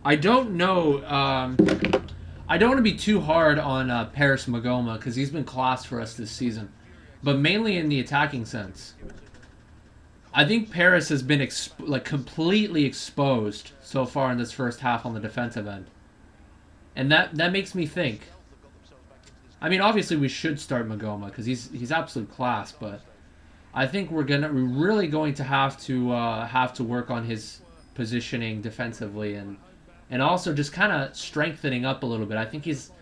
I don't know. I don't want to be too hard on Paris Magoma because he's been class for us this season, but mainly in the attacking sense. I think Paris has been completely exposed so far in this first half on the defensive end, and that makes me think. I mean, obviously we should start Magoma because he's absolute class, but I think we're really going to have to work on his positioning defensively and also just kind of strengthening up a little bit. I think he's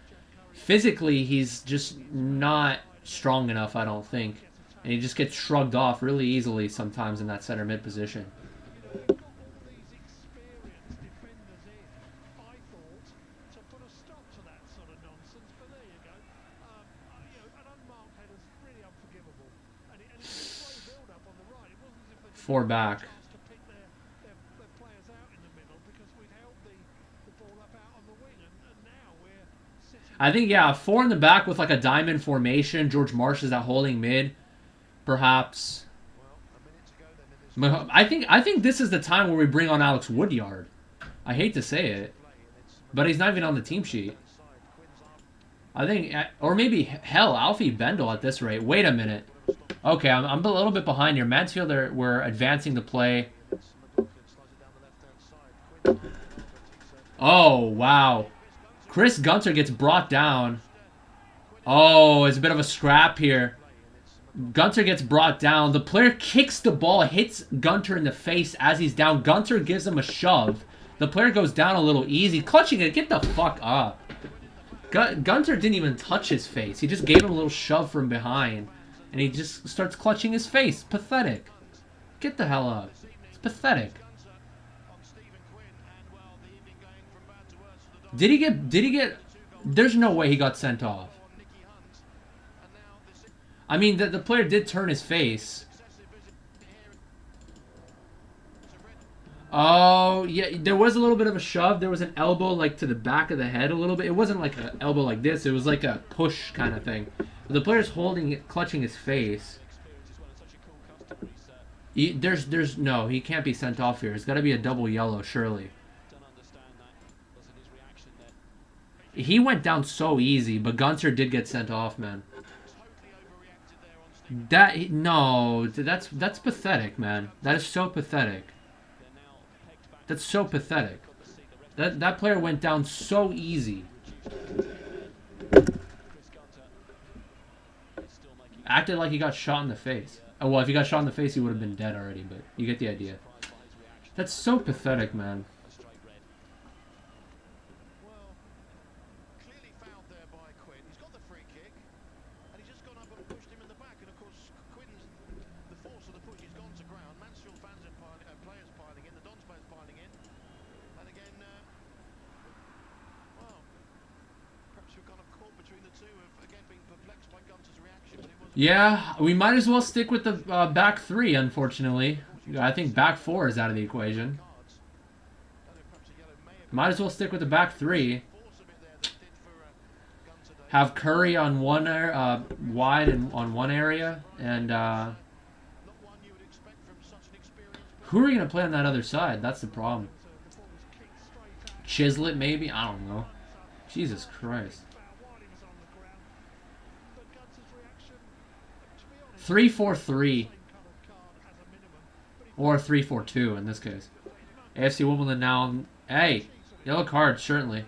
just not strong enough, I don't think. And he just gets shrugged off really easily sometimes in that center mid position. Four back. I think, yeah, 4 in the back with like a diamond formation. George Marsh is that holding mid, perhaps. I think this is the time where we bring on Alex Woodyard. I hate to say it, but he's not even on the team sheet. I think, or maybe, hell, Alfie Bendel at this rate. Wait a minute. Okay, I'm a little bit behind here. Mansfield were advancing the play. Oh, wow. Chris Gunter gets brought down. Oh, it's a bit of a scrap here. Gunter gets brought down. The player kicks the ball, hits Gunter in the face as he's down. Gunter gives him a shove. The player goes down a little easy. Clutching it. Get the fuck up. Gunter didn't even touch his face. He just gave him a little shove from behind. And he just starts clutching his face. Pathetic. Get the hell up. It's pathetic. Did he get... There's no way he got sent off. I mean, the player did turn his face. Oh, yeah, there was a little bit of a shove. There was an elbow, like, to the back of the head a little bit. It wasn't like an elbow like this. It was like a push kind of thing. But the player's holding it, clutching his face. No, he can't be sent off here. It's got to be a double yellow, surely. He went down so easy, but Gunter did get sent off, man. That's pathetic, man. That is so pathetic. That's so pathetic. That player went down so easy. Acted like he got shot in the face. Oh, well, if he got shot in the face, he would have been dead already, but you get the idea. That's so pathetic, man. Yeah, we might as well stick with the back three, unfortunately. I think back four is out of the equation. Might as well stick with the back three. Have Curry on one wide and on one area, and who are we gonna play on that other side? That's the problem. Chislett, maybe? I don't know. Jesus Christ. 3-4-3. Or 3-4-2 in this case. AFC Wimbledon now. Hey, yellow card, certainly.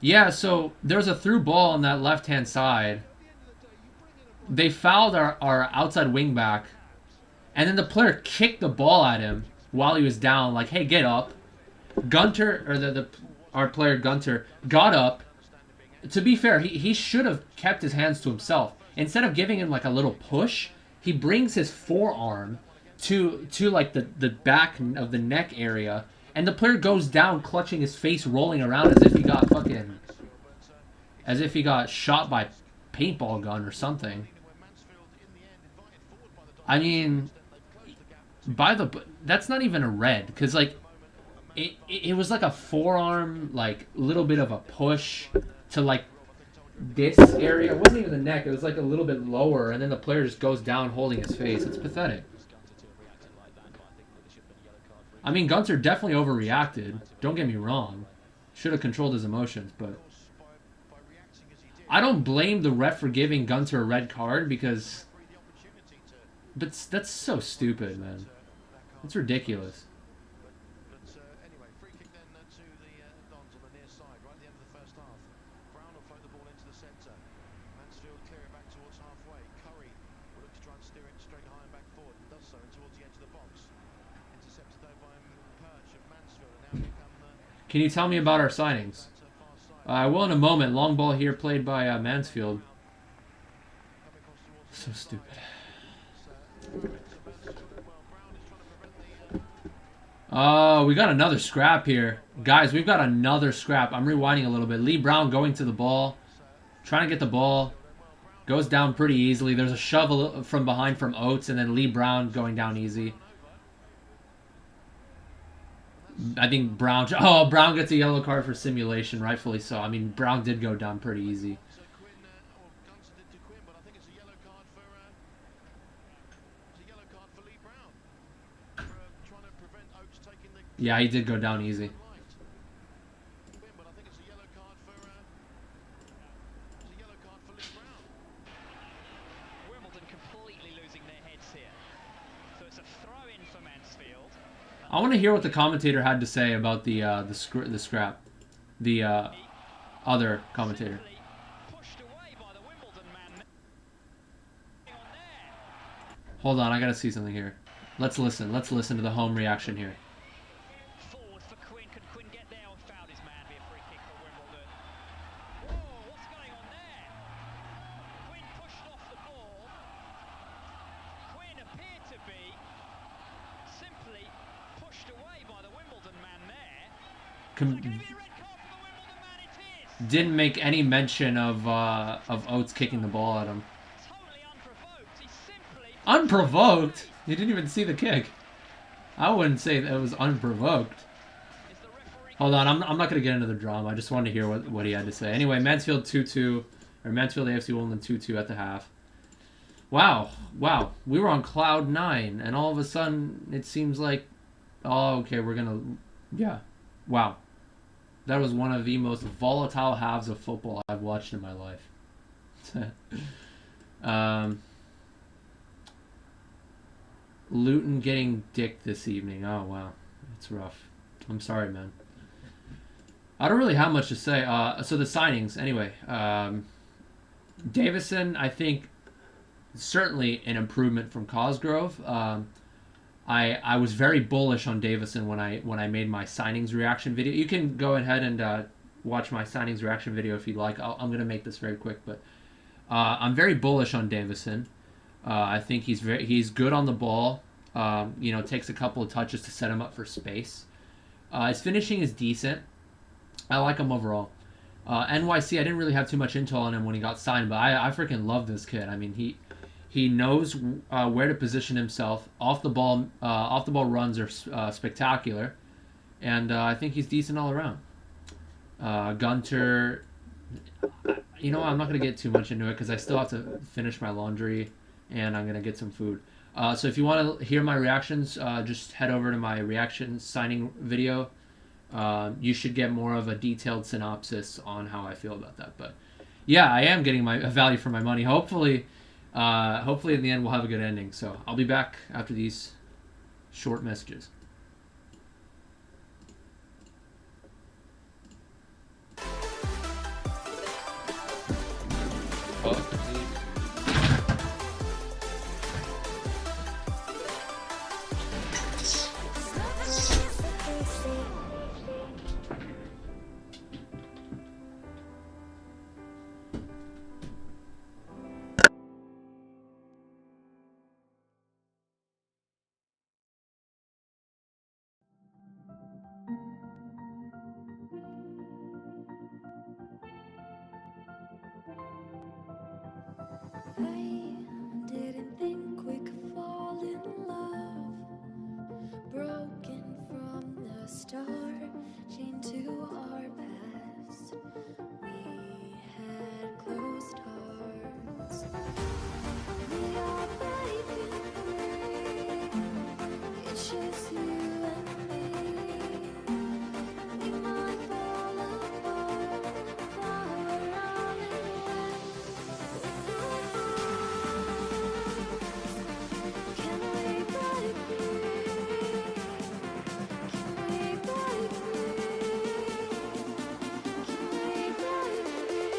Yeah, so there's a through ball on that left-hand side. They fouled our outside wing back. And then the player kicked the ball at him while he was down. Like, hey, get up. Gunter, or our player Gunter, got up. To be fair, he should have kept his hands to himself. Instead of giving him like a little push, he brings his forearm to like the back of the neck area, and the player goes down clutching his face, rolling around as if he got shot by a paintball gun or something. I mean, that's not even a red, because like it was like a forearm, like little bit of a push to like this area. It wasn't even the neck, it was like a little bit lower, and then the player just goes down holding his face. It's pathetic. I mean, Gunter definitely overreacted, don't get me wrong. Should have controlled his emotions, but I don't blame the ref for giving Gunter a red card, because that's so stupid, man. It's ridiculous. Anyway, free kick then to the Dons on the near side, right at the end of the first half. Brown will float the ball into the centre. Mansfield clear it back towards halfway. Curry will look to try and steer it straight high and back forward, and does so towards the edge of the box. Intercepted though by Perch of Mansfield, and now become Can you tell me about our signings? I will in a moment. Long ball here played by Mansfield. So stupid. Oh, we got another scrap here. Guys, we've got another scrap. I'm rewinding a little bit. Lee Brown going to the ball. Trying to get the ball. Goes down pretty easily. There's a shove from behind from Oates, and then Lee Brown going down easy. I think Brown... Oh, Brown gets a yellow card for simulation, rightfully so. I mean, Brown did go down pretty easy. Yeah, he did go down easy. Wimbledon completely losing their heads here. So it's a throw-in for Mansfield. I want to hear what the commentator had to say about the scrap. The other commentator. Pushed away by the Wimbledon man. Hold on, I gotta see something here. Let's listen. Let's listen to the home reaction here. Forward for Quinn. Could Quinn get there? Or fouled his man? Be a free kick for Wimbledon. Whoa, what's going on there? Quinn pushed off the ball. Quinn appeared to be simply pushed away by the Wimbledon man there. Is there going to be a red card for the Wimbledon man? It is. Didn't make any mention of Oates kicking the ball at him. Totally unprovoked. He simply... Unprovoked? You didn't even see the kick. I wouldn't say that it was unprovoked. Is the referee... Hold on, I'm not going to get into the drama. I just wanted to hear what he had to say. Anyway, Mansfield 2-2, or Mansfield AFC Wimbledon 2-2 at the half. Wow. We were on cloud 9, and all of a sudden it seems like, oh, okay, we're going to, yeah. Wow. That was one of the most volatile halves of football I've watched in my life. Luton getting dicked this evening. Oh, wow. It's rough. I'm sorry, man. I don't really have much to say. So the signings, anyway. Davison, I think, certainly an improvement from Cosgrove. I was very bullish on Davison when I made my signings reaction video. You can go ahead and watch my signings reaction video if you'd like. I'm going to make this very quick, but I'm very bullish on Davison. I think he's good on the ball. Takes a couple of touches to set him up for space. His finishing is decent. I like him overall. NYC, I didn't really have too much intel on him when he got signed, but I freaking love this kid. I mean, he knows where to position himself. Off the ball runs are spectacular, and I think he's decent all around. Gunter, I'm not gonna get too much into it because I still have to finish my laundry, and I'm gonna get some food. So if you want to hear my reactions, just head over to my reaction signing video you should get more of a detailed synopsis on how I feel about that. But yeah, I am getting a value for my money. Hopefully in the end we'll have a good ending. So I'll be back after these short messages. I didn't think we could fall in love. Broken from the start, chained to our past. We had closed hearts. We are breaking free. It's just you and me. We might fall apart, flower running away. Can we break free? Can we break free? Can we break free?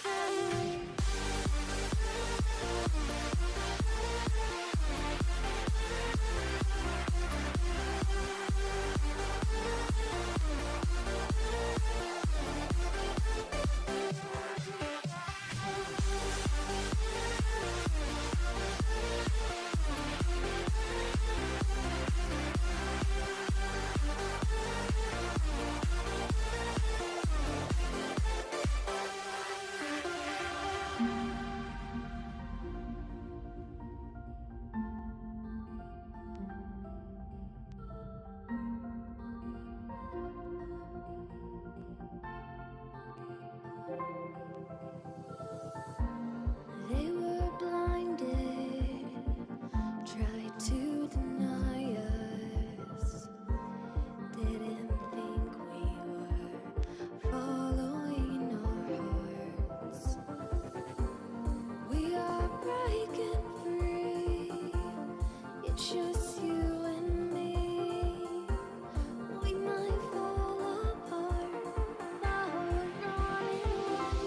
Can we? They were blinded, tried to deny us. Didn't think we were following our hearts. We are breaking free. It's just you and me. We might fall apart, flower running away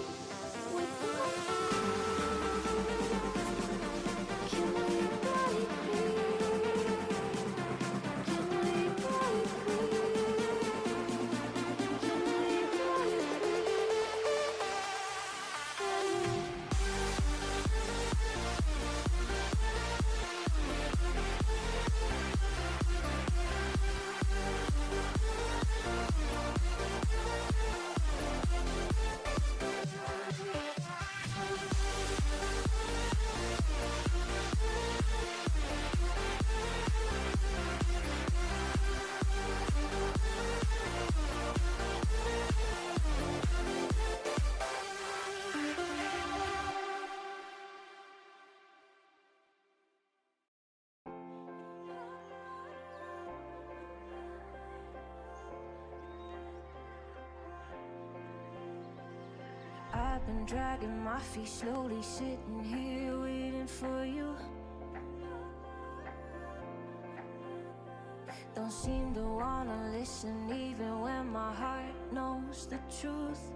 with our. Can we break free? Can we break free? Can we break free? Can we? I've been dragging my feet, slowly sitting here waiting for you. Don't seem to wanna listen even when my heart knows the truth.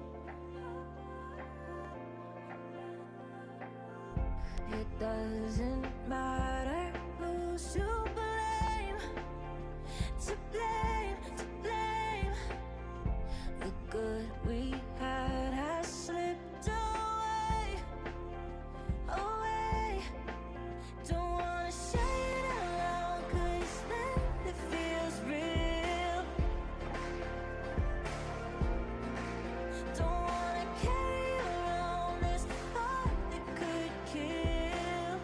It doesn't matter who's to blame, to blame, to blame. The good we had has slipped away, away. Don't wanna say it out loud, 'cause then it feels real. Don't wanna carry around this heart that could kill.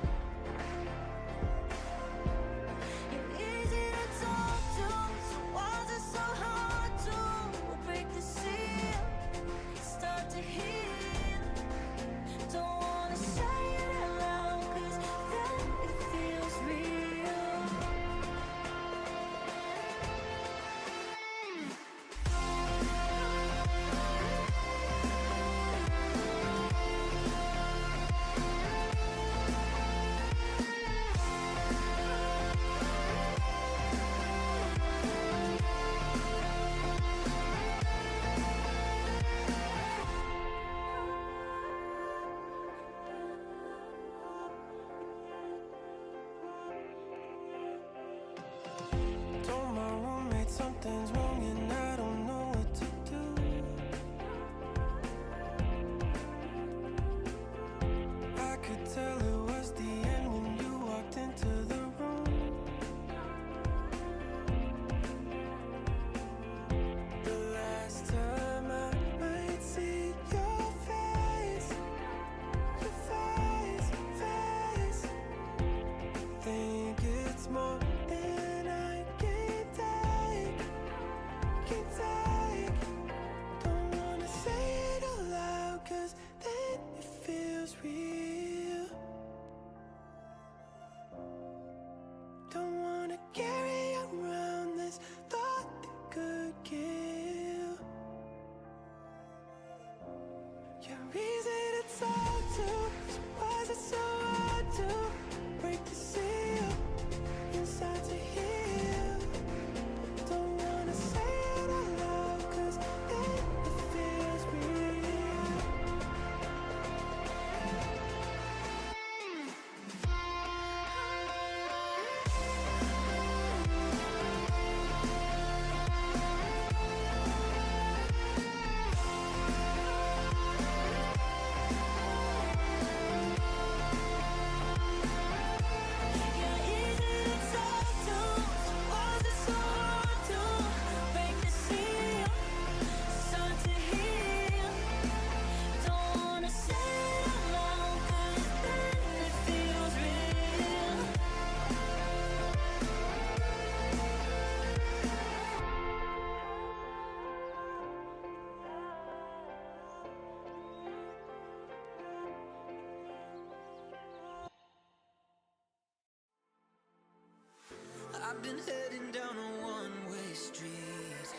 been heading down a one-way street,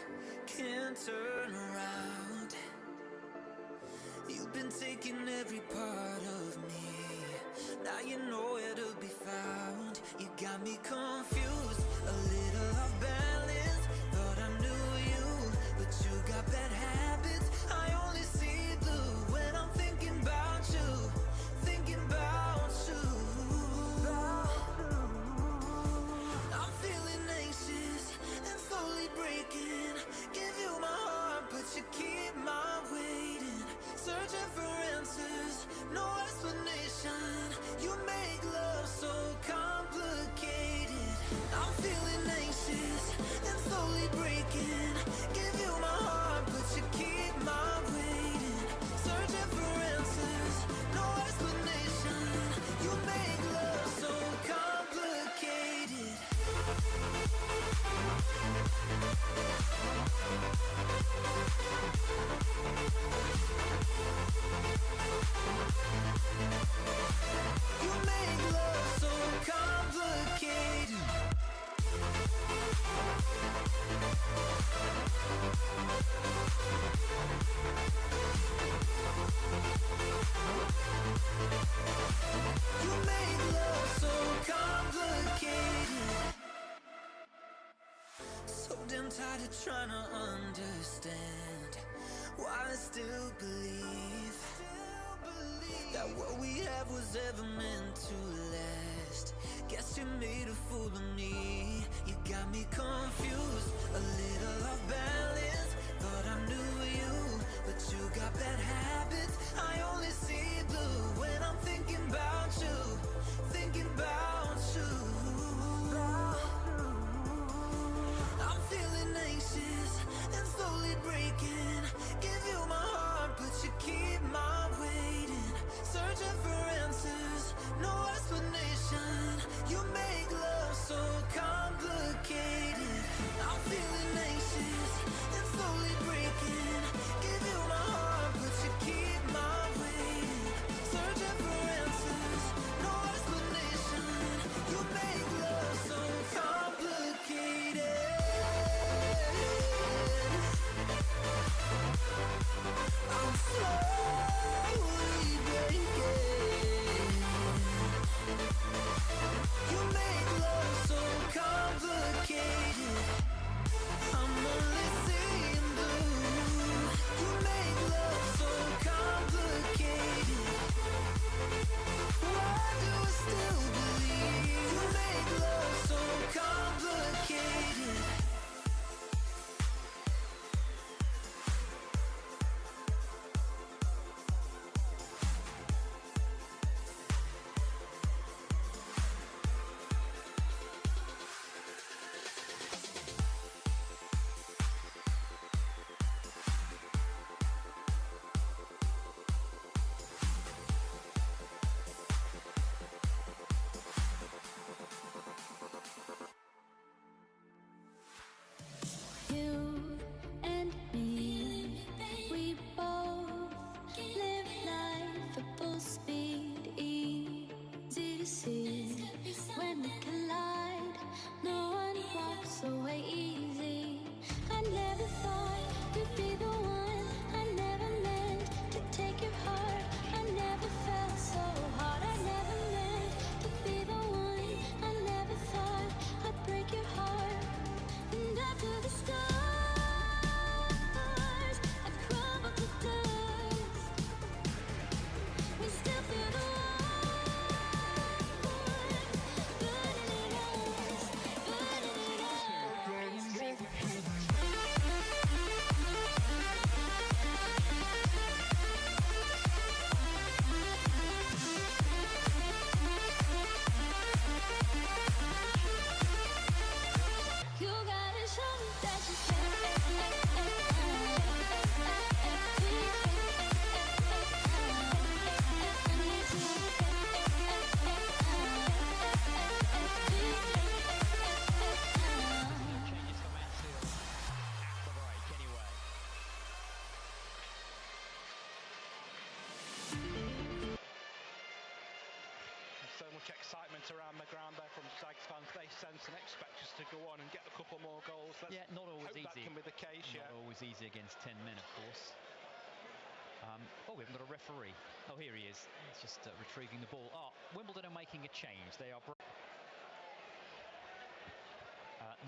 can't turn around. You've been taking every part of me, now you know where to be found. You got me confused, a little off balance. Thought I knew you, but you got bad habits. I only see blue when I'm thinking about you, thinking about you. I'm feeling anxious and slowly breaking. Give you my heart, but you keep my waiting. Searching for answers, no explanation. You make love so complicated. I'm feeling anxious and slowly breaking. Give you my heart, but you keep my waiting. Searching for answers, no explanation. You make love so complicated. You make love so complicated. You make love so complicated. So damn tired of trying to understand why I still believe that what we have was ever meant to last. Guess you made a fool of me. You got me confused, a little off balance. Thought I knew you, but you got bad habits. I only see blue when I'm thinking about you, thinking about you. I'm feeling anxious and slowly breaking. Give you my heart, but you keep my waiting. Searching for answers, no explanation. You make love so complicated. I'm feeling anxious and slowly breaking. Give you my heart, but you keep my waiting. Searching for answers, no explanation. You make love so complicated. I'm slowly breaking. You make love so complicated. I'm only seeing blue. You make love so complicated. Why do I still believe? You make love so complicated. You and me, we both live life at full speed. Easy to see when we collide. No one walks away easy. I never thought you'd be the one. I never meant to take your heart. I never felt so hard. I never meant to be the one. I never thought I'd break your heart. And after the storm much excitement around the ground there from Zags fans. They sense and expect us to go on and get a couple more goals. Let's Not always hope that easy. can be the case. Not always easy against 10 men, of course. We haven't got a referee. Oh, here he is. He's just retrieving the ball. Wimbledon are making a change. They are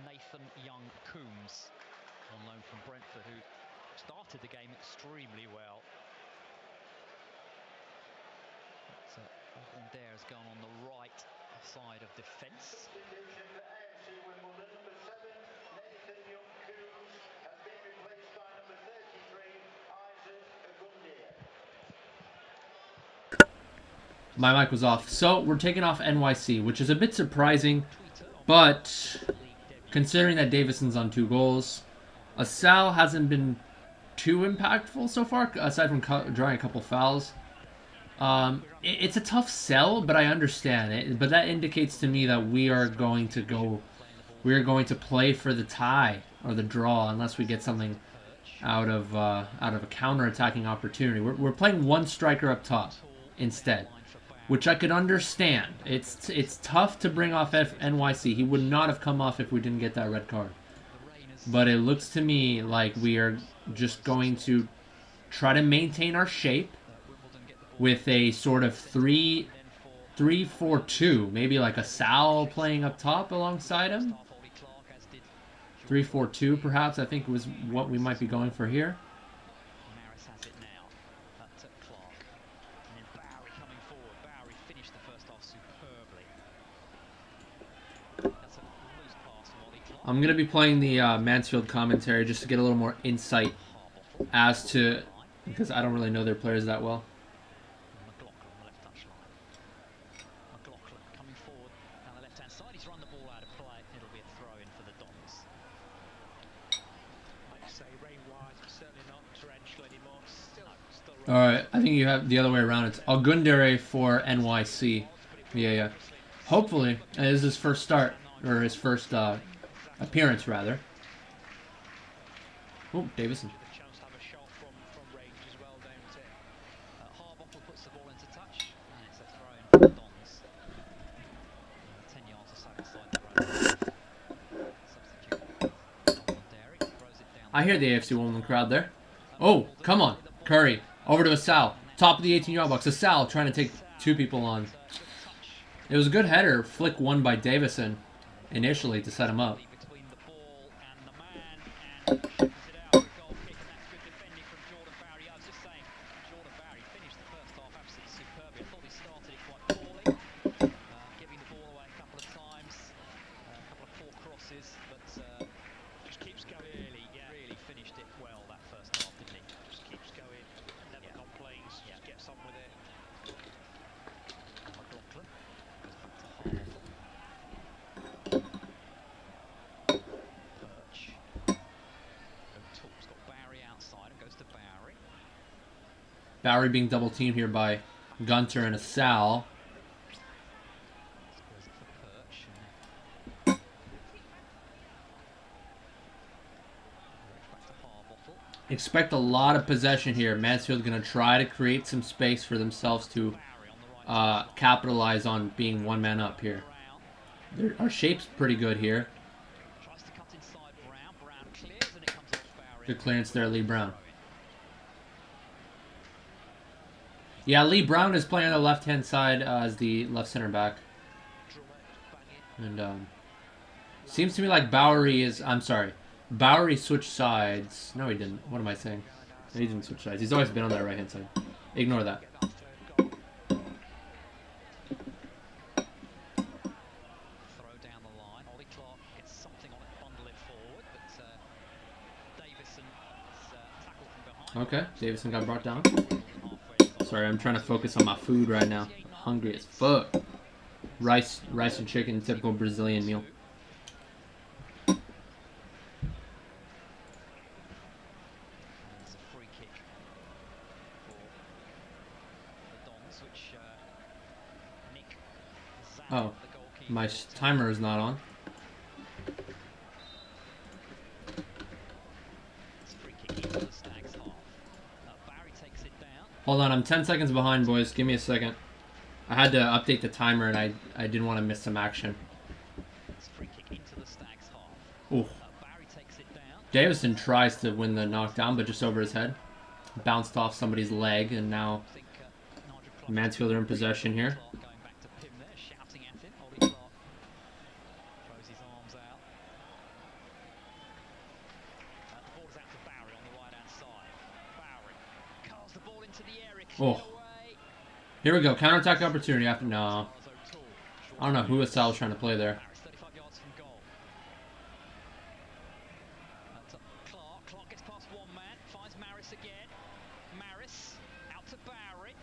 Nathan Young-Coombs, on loan from Brentford, who started the game extremely well. So there has gone on the right side of defence. Substitution for AFC Wimbledon, number 7, Nathan Young-Coombs, has been replaced by number 33, Isaac Agundia. My mic was off. So we're taking off NYC, which is a bit surprising, but considering that Davison's on 2 goals, Asal hasn't been too impactful so far, aside from drawing a couple fouls. It's a tough sell, but I understand it. But that indicates to me that we are going to play for the tie or the draw, unless we get something out of a counter-attacking opportunity. We're playing one striker up top instead, which I could understand. It's tough to bring off NYC. He would not have come off if we didn't get that red card. But it looks to me like we are just going to try to maintain our shape with a sort of 3-4-2, maybe like a Sal playing up top alongside him. 3-4-2 perhaps, I think was what we might be going for here. Maris has it now. To Clark. And then Bowery coming forward. Bowery finished the first half superbly. That's a loose pass from Ollie Clark. I'm going to be playing the Mansfield commentary just to get a little more insight as to, because I don't really know their players that well. McLaughlin on the left touch line. McLaughlin coming forward down the left hand side. He's run the ball out of play. It'll be a throw in for the Dons. Like you say, rain-wise, certainly not torrential anymore. Still Alright, I think you have the other way around. It's Agundere for NYC. Yeah. Hopefully, it is his first start, or his first appearance, rather. Oh, Davison. the chance to have a shot from range as well down to Harbottle puts the ball into touch, and it's a throw in for the Dons. 10 yards or so inside the road. Substitute. Derek throws it down. I hear the AFC Wimbledon crowd there. Oh, come on. Curry. Over to Asal. Top of the 18-yard box. Asal trying to take 2 people on. It was a good header. Flick won by Davison initially to set him up. Between the ball and the man, and shoots it out. Good goal kick, and that's good defending from Jordan Bowery. I was just saying, Jordan Bowery finished the first half absolutely superbly. I thought he started it quite poorly, giving the ball away a couple of times, a couple of poor crosses, but just keeps going. really finished it well that first half, didn't he? Just keeps going, never complains, just gets on with it. McLaughlin goes back to Harbottle. Birch. O'Toole's got Bowery outside and goes to Bowery. Bowery being double teamed here by Gunter and Asal. Squares it for Perch. Back to Harbottle. Expect a lot of possession here. Mansfield going to try to create some space for themselves to Bowery on the right. capitalize on being one man up here. Our shape's pretty good here. Tries to cut inside Brown. Brown clears and it comes off Bowery. Good clearance there, Lee Brown. Yeah, Lee Brown is playing on the left-hand side as the left center back. And seems to me like Bowery is... I'm sorry. Bowery switched sides. No, he didn't. What am I saying? He didn't switch sides. He's always been on that right-hand side. Ignore that. Throw down the line. Ollie Clark gets something on it, bundle it forward, but Davison is tackled from behind. Okay, Davison got brought down. Halfway. Sorry, I'm trying to focus on my food right now. Hungry as fuck. Rice and chicken, typical Brazilian meal. It's a free kick for the Dons, which Nick Zhang, Oh, the goalkeeper, my timer is not on. It's a free kick into the Stags half. Barry takes it down. Hold on, I'm 10 seconds behind, boys. Give me a second. I had to update the timer, and I didn't want to miss some action. It's free kick into the Stags half. Ooh. Barry takes it down. Davison tries to win the knockdown, but just over his head. Bounced off somebody's leg, and now I think Nigel Clark Mansfield are in possession here. Clark going back to Pim there, shouting at him. Ollie Clark throws his arms out. The ball is out to Barry on the right-hand side. Barry curls the ball into the area. Oh. Away. Here we go. Counterattack opportunity after... No. Stars O'Toole. I don't know who Sal was trying to play there. Barry's 35 yards from goal. Out to Clark. Clark gets past one man. Finds Maris again. Maris out to Barry.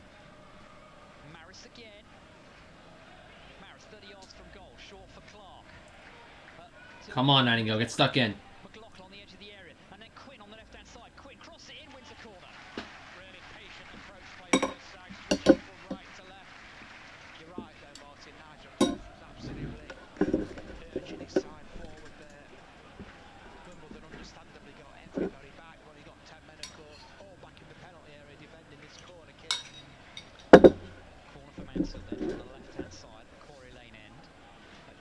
Maris again. Maris 30 yards from goal. Short for Clark. Come on, Nightingale. Get stuck in. McLaughlin on the edge of the area. And then Quinn on the left-hand side. Quinn cross it in, wins the corner. Really patient approach by both sides. Pushing from right to left. You're right there, Martin. Nigel was absolutely urging his side forward there. Wimbledon understandably got everybody back. Well, he got 10 men, of course, all back in the penalty area defending this corner kick. Corner for Mansfield then on the left-hand side. The Corey Lane end.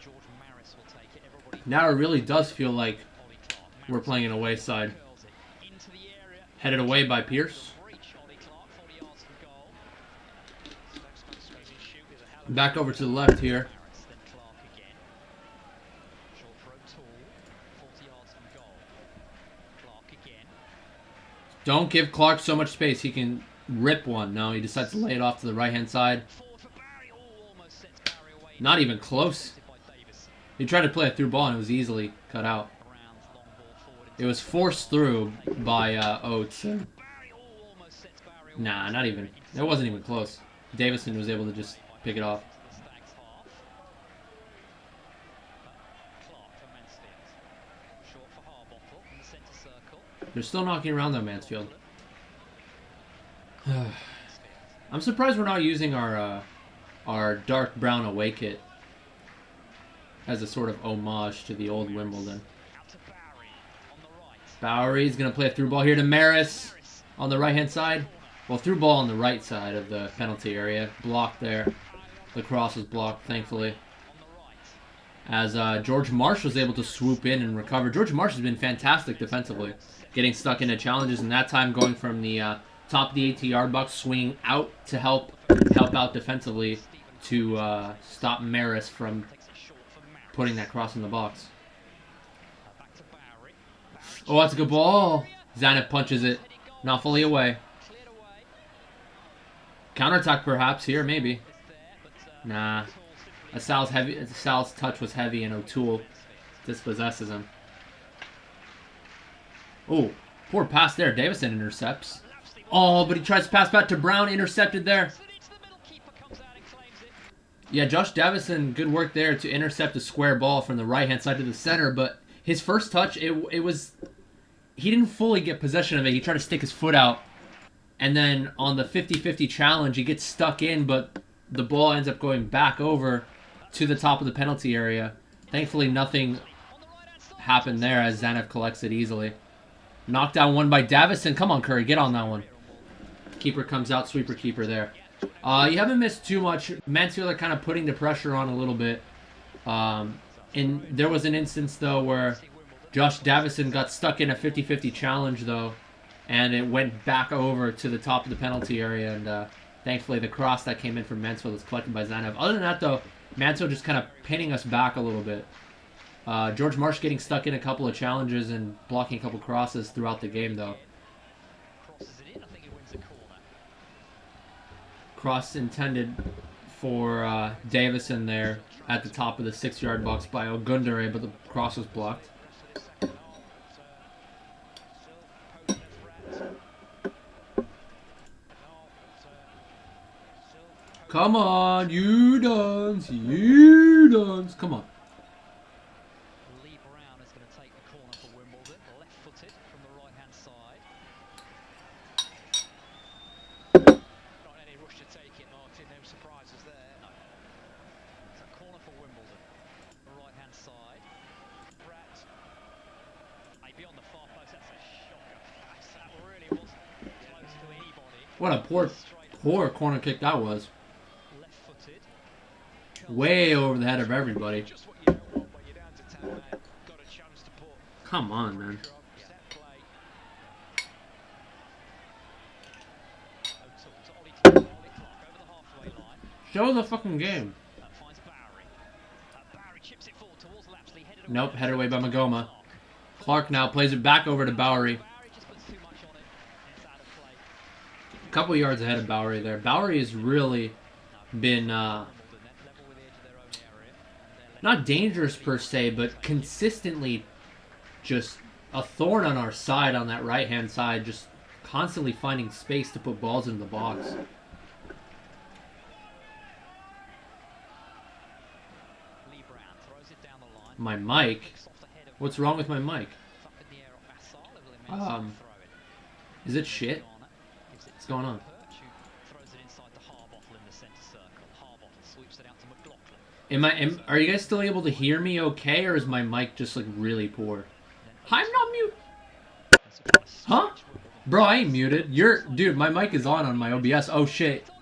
George Maris will take it. Everybody. Now it really does feel like Ollie Clark. we're Maris playing an away side. curls it into the area. Headed away by Pierce. Reach Ollie Clark, 40 yards from goal. Next man to shoot is a hell of a Back over to the left here. Maris, then Clark again. Short for O'Toole, 40 yards from goal. Clark again. Don't give Clark so much space. He can rip one. No, he decides to lay it off to the right-hand side. Forward for Barry. Oh, almost sets Barry away. Not even close. By Davis. He tried to play a through ball, and it was easily cut out. Brown's long ball forward. It was forced through by Oates. Barry. Oh, almost sets Barry away. Nah, not even. It wasn't even close. Davison was able to just pick it off. The Stags half. Clark for Mansfield. Short for Harbottle in the centre circle. They're still knocking around though, Mansfield. I'm surprised we're not using our dark brown away kit as a sort of homage to the old Wimbledon. Out to Barry on the right. Bowery's gonna play a through ball here to Maris on the right-hand side. Well, through ball on the right side of the penalty area. Blocked there. The cross was blocked, thankfully. On the right. As George Marsh was able to swoop in and recover. George Marsh has been fantastic defensively, getting stuck into challenges, and that time going from the top of the 18-yard box, swinging out to help out defensively to stop Maris from Takes it short for Maris. putting that cross in the box. Back to Barry. Barry Oh, that's a good ball. Zanev punches it, not fully away. cleared away. Counterattack perhaps here, maybe. It's there, but Nah. Sal's touch was heavy, and O'Toole dispossesses him. Oh, poor pass there. Davison intercepts. Oh, but he tries to pass back to Brown. Intercepted there. slid into the middle. Keeper comes out and claims it. Yeah, Josh Davison, good work there to intercept a square ball from the right-hand side to the center. But his first touch, it was... He didn't fully get possession of it. He tried to stick his foot out. And then on the 50-50 challenge, he gets stuck in, but the ball ends up going back over to the top of the penalty area. Thankfully, nothing On the right-hand side. happened there as Zanev collects it easily. Knockdown one by Davison. Come on, Curry, get on that one. Keeper comes out, sweeper keeper there. You haven't missed too much. Mansfield are kind of putting the pressure on a little bit. And there was an instance, though, where Josh Davison got stuck in a 50-50 challenge, though, and it went back over to the top of the penalty area, and thankfully the cross that came in from Mansfield was collected by Zanev. Other than that, though, Mansfield just kind of pinning us back a little bit. George Marsh getting stuck in a couple of challenges and blocking a couple crosses throughout the game, though. Crosses it in. I think he wins the corner. Cross intended for Davison there at the top of the 6-yard box by Ogundere, but the cross was blocked. Come on, you dons, come on. Lee Brown is going to take the corner for Wimbledon. Left-footed from the right-hand side. Not any rush to take it, Martin. No surprises there. No. It's a corner for Wimbledon. The right-hand side. Brett. Maybe on the far post. That's a shocker. That really wasn't close to anybody. What a poor corner kick that was. Left-footed. way over the head of everybody. Just what you don't want when you're down to 10 men. Got a chance to put Come on, man. set play. O'Toole to Ollie Clark over the halfway line. Show the fucking game. Finds Bowery. Bowery chips it forward towards Lapsley. Headed Nope, headed away by Magoma. Clark now plays it back over to Bowery. Bowery just puts too much on it. It's out of play. A couple yards ahead of Bowery there. Bowery has really been Level with the edge of their own area. not dangerous per se, but consistently just a thorn on our side on that right-hand side, just constantly finding space to put balls into the box. Lee Brown throws it down the line. My mic? Kicks off the head of What's wrong with my mic? up in the air off Bassal. Level in throw it. Is it shit? Gives it What's going on? Perch, who throws it inside the Harbottle in the centre circle. Harbottle sweeps it out to McLaughlin. Are you guys still able to hear me okay, or is my mic just like really poor? I'm not mute. Huh? Bro, I ain't muted. Dude, my mic is on my OBS. Oh shit. Goes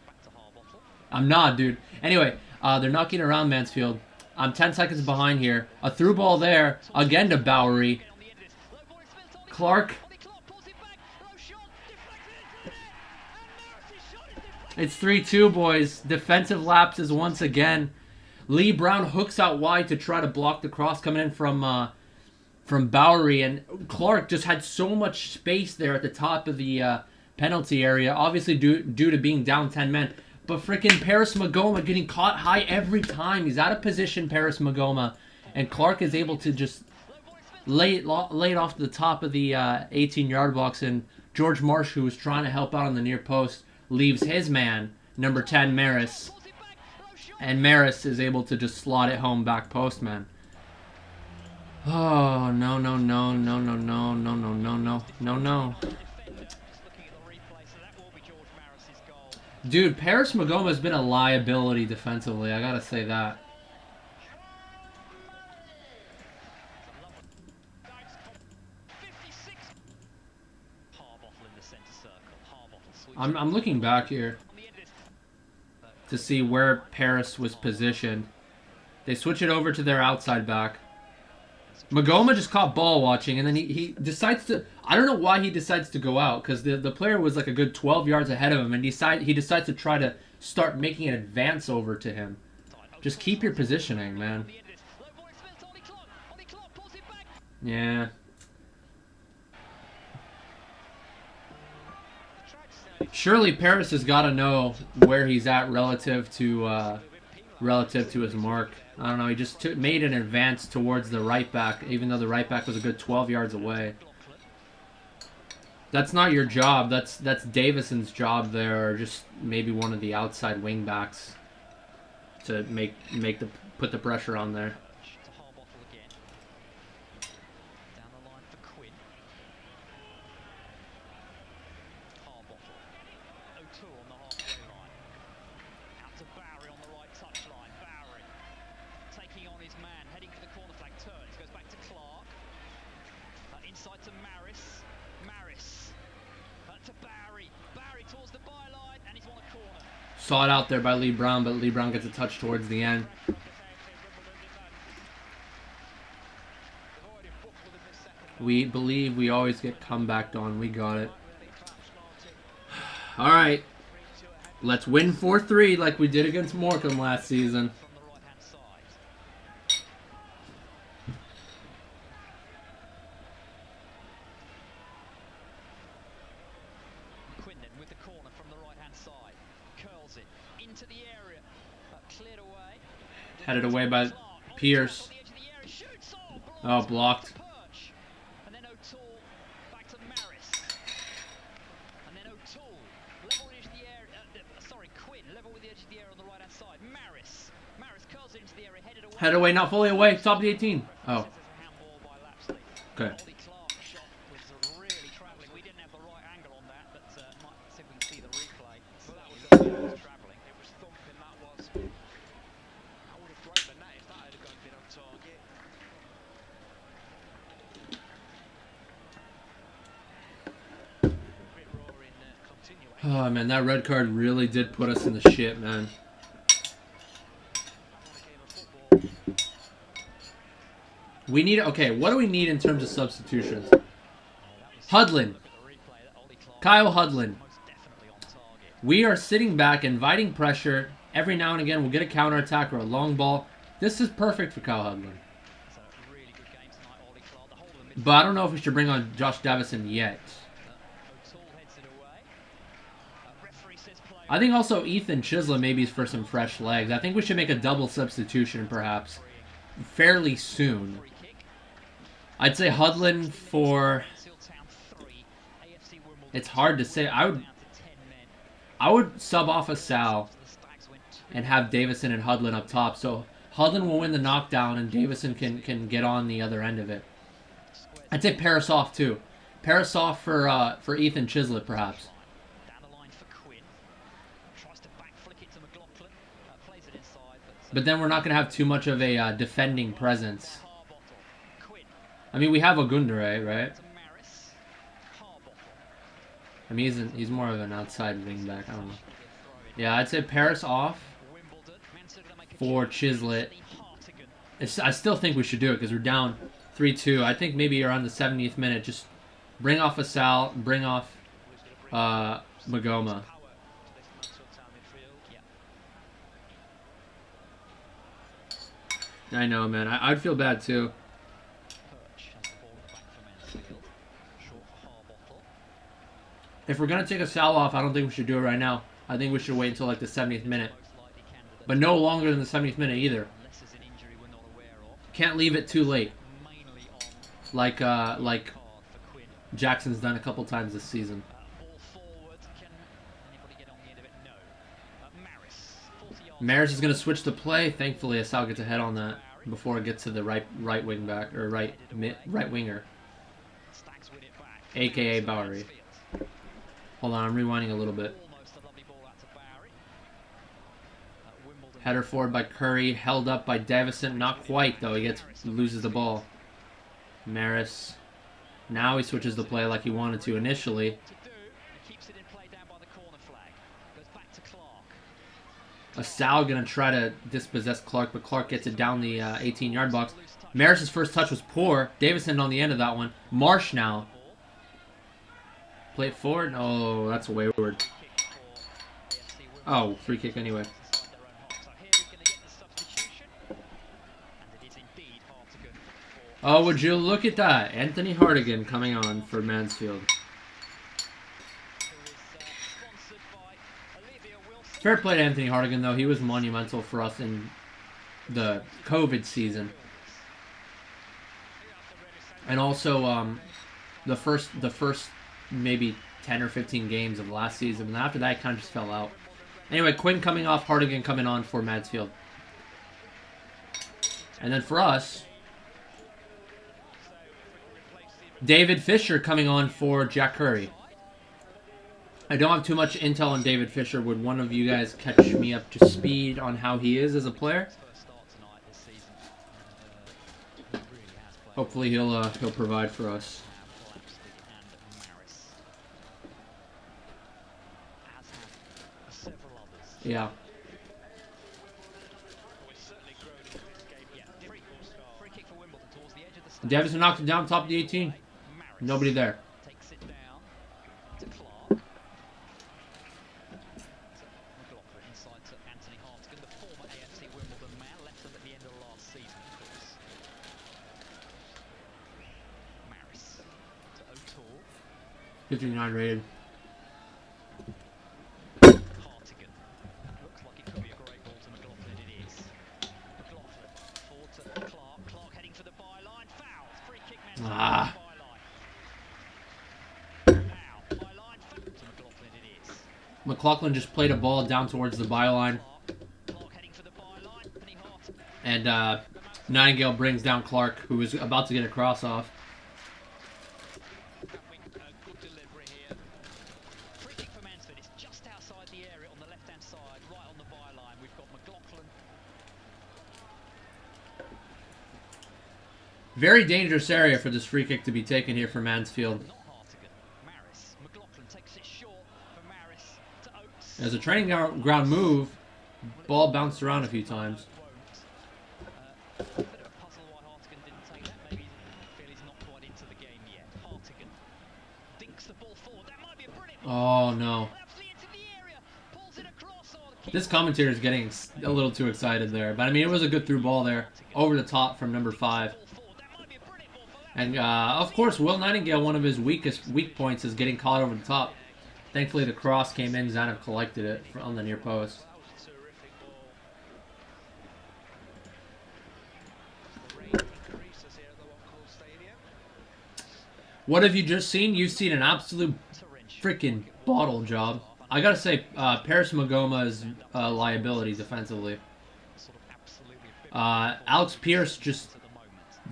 back to Harbottle. I'm not, dude. Anyway, they're not getting around Mansfield. I'm 10 seconds behind here. A through ball there. Again to Bowery. On the end of this. Low ball is Smith, Ollie Clark. Ollie Clark pulls it back. Low shot. Deflected. And Morris' shot is deflected. It's 3-2, boys. Defensive lapses once again. Lee Brown hooks out wide to try to block the cross coming in from Bowery, and Clark just had so much space there at the top of the penalty area, obviously due to being down 10 men. But freaking Paris Magoma getting caught high every time. He's out of position, Paris Magoma, and Clark is able to just lay it off to the top of the 18-yard box, and George Marsh, who was trying to help out on the near post, leaves his man, number 10, Maris. Pulls it back. Low shot. And Maris is able to just slot it home back post, man. Oh, no. Defender. Just looking at the replay, so that will be George Maris's goal. Dude, Paris Magoma has been a liability defensively. I gotta say that. Thanks, 56. Harbottle in the centre circle. Harbottle sweeps I'm looking back here on the end of this. to see where Paris was positioned. They switch it over to their outside back. Magoma just caught ball watching, and then he decides to... I don't know why he decides to go out, because the player was like a good 12 yards ahead of him, and he decides to try to start making an advance over to him. Just keep your positioning, man. On the end of this. Low ball is Smith, Ollie Clark. Ollie Clark pulls it back. Yeah. Surely Paris has got to know where he's at relative to his mark. I don't know. He just made an advance towards the right back, even though the right back was a good 12 yards away. That's not your job. That's Davison's job there, or just maybe one of the outside wing backs to put the pressure on there. To Harbottle again. Down the line for Quinn. Harbottle. O'Toole on the halfway line. Out to Bowery on the right touchline. Bowery taking on his man, heading for the corner flag. Turns, goes back to Clark. Inside to Maris. Maris. To Bowery. Bowery towards the byline, and he's won a corner. Sought out there by Lee Brown, but Lee Brown gets a touch towards the end. We believe we always get comebacked on. We got it. All right. Let's win 4-3 like we did against Morecambe last season. From the right-hand side. Quinlan with the corner from the right-hand side. Curls it into the area. Cleared away. Headed away by Pierce. On the edge of the area. Shoots. Oh, blocked. Perch. And then O'Toole back to Maris. And then O'Toole level with the edge of the area. Quinn level with the edge of the area on the right-hand side. Maris curls it into the area, headed away. Headed away, not fully away. Top of the 18. Oh, Says there's a handball by Lapsley. okay. Ollie Clark's shot was really travelling. We didn't have the right angle on that, but might see if we can see the replay. Well, that was travelling. It was thumping. That was. I would have thrown the net if that had been on target. Bit raw in continuation. Oh, man, that red card really did put us in the shit, man. We need... Okay, what do we need in terms of substitutions? Hudlin. Kyle Hudlin. We are sitting back, inviting pressure. Every now and again, we'll get a counterattack or a long ball. This is perfect for Kyle Hudlin. But I don't know if we should bring on Josh Davison yet. I think also Ethan Chisholm maybe is for some fresh legs. I think we should make a double substitution, perhaps, fairly soon. I'd say Hudlin for... It's hard to say. I would sub off a Sal and have Davison and Hudlin up top. So Hudlin will win the knockdown and Davison can get on the other end of it. I'd say Paris off too. Paris off for Ethan Chislett perhaps. But then we're not going to have too much of a defending presence. I mean, we have Ogundere, right? I mean, he's more of an outside wingback. I don't know. Yeah, I'd say Paris off for Chislett. I still think we should do it because we're down 3-2. I think maybe around the 70th minute, just bring off Asal, bring off Magoma. I know, man. I'd feel bad too. If we're going to take a Sal off, I don't think we should do it right now. I think we should wait until like the 70th minute. But no longer than the 70th minute either. Can't leave it too late. Like Jackson's done a couple times this season. Maris is going to switch the play. Thankfully, Asal gets ahead on that before it gets to the right wing back or right winger, aka Bowery. Hold on, I'm rewinding a little bit. Header forward by Curry, held up by Davison. Not quite though. He loses the ball. Maris. Now he switches the play like he wanted to initially. Asal gonna try to dispossess Clark, but Clark gets it down the 18-yard box. Maris's first touch was poor. Davison on the end of that one. Marsh now. Play it forward. Oh, that's wayward. Oh, free kick anyway. Oh, would you look at that? Anthony Hartigan coming on for Mansfield. Fair play to Anthony Hartigan, though. He was monumental for us in the COVID season. And also the first maybe 10 or 15 games of last season. And after that, it kind of just fell out. Anyway, Quinn coming off, Hartigan coming on for Mansfield. And then for us, David Fisher coming on for Jack Curry. I don't have too much intel on David Fisher. Would one of you guys catch me up to speed on how he is as a player? Hopefully he'll provide for us. Yeah. Davison knocked it down top of the 18. Nobody there. Former AFC Wimbledon man, left them at the end of the last season, of course. Maris to O'Toole. 59 rated. Hartigan. Looks like it could be a great ball to McLaughlin, it is. McLaughlin forward to Clark. Clark heading for the byline. Foul. Free kick meant to the byline. Now, byline foul to McLaughlin, it is. McLaughlin just played a ball down towards the byline. And Nightingale brings down Clark, who is about to get a cross off. Good delivery here. Free kick for Mansfield. It's just outside the area on the left-hand side, right on the byline. We've got McLaughlin. Very dangerous area for this free kick to be taken here for Mansfield. Not Hartigan. Maris. McLaughlin takes it short for Maris to Oates. As a training ground move, ball bounced around a few times. A bit of a puzzle why Hartigan didn't take that. Oh no. Absolutely into the area. Pulls it across. Oh, the This commentator is getting a little too excited there. But I mean, it was a good through ball there. Over the top from number 5. ball forward. That might be a brilliant ball for that. And of course, Will Nightingale, one of his weak points is getting caught over the top. Thankfully, the cross came in. Zanev collected it on the near post. That was a terrific ball. The rain increases here at the local stadium. What have you just seen? You've seen an absolute freaking bottle job. I gotta say, Paris Magoma's liability defensively. Alex Pierce just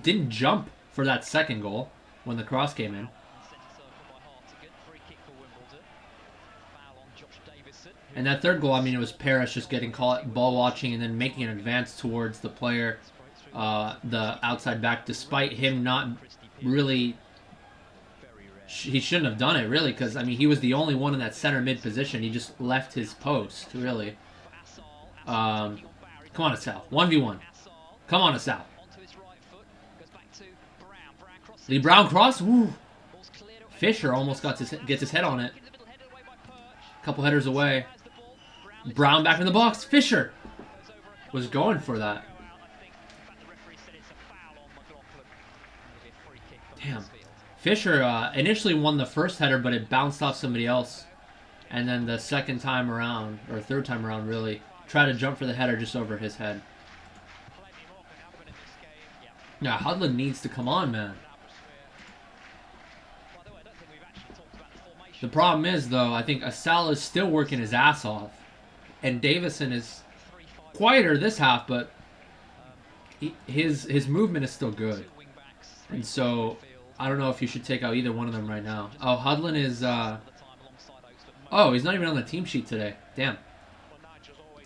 didn't jump for that second goal when the cross came in. And that third goal, I mean, it was Paris just getting caught ball watching and then making an advance towards the player, the outside back, despite him not really. He shouldn't have done it, really, because, I mean, he was the only one in that center mid position. He just left his post, really. Come on, Asal. 1v1. Come on, Asal. The Brown cross? Woo. Fisher almost gets his head on it. Couple headers away. Brown back in the box. Fisher was going for that. Damn. Fisher initially won the first header, but it bounced off somebody else. And then the second time around, or third time around, really, tried to jump for the header just over his head. Yeah, Hudlin needs to come on, man. The problem is, though, I think Asal is still working his ass off. And Davison is quieter this half, but his movement is still good. And so, I don't know if you should take out either one of them right now. Oh, Hudlin is... Oh, he's not even on the team sheet today. Damn.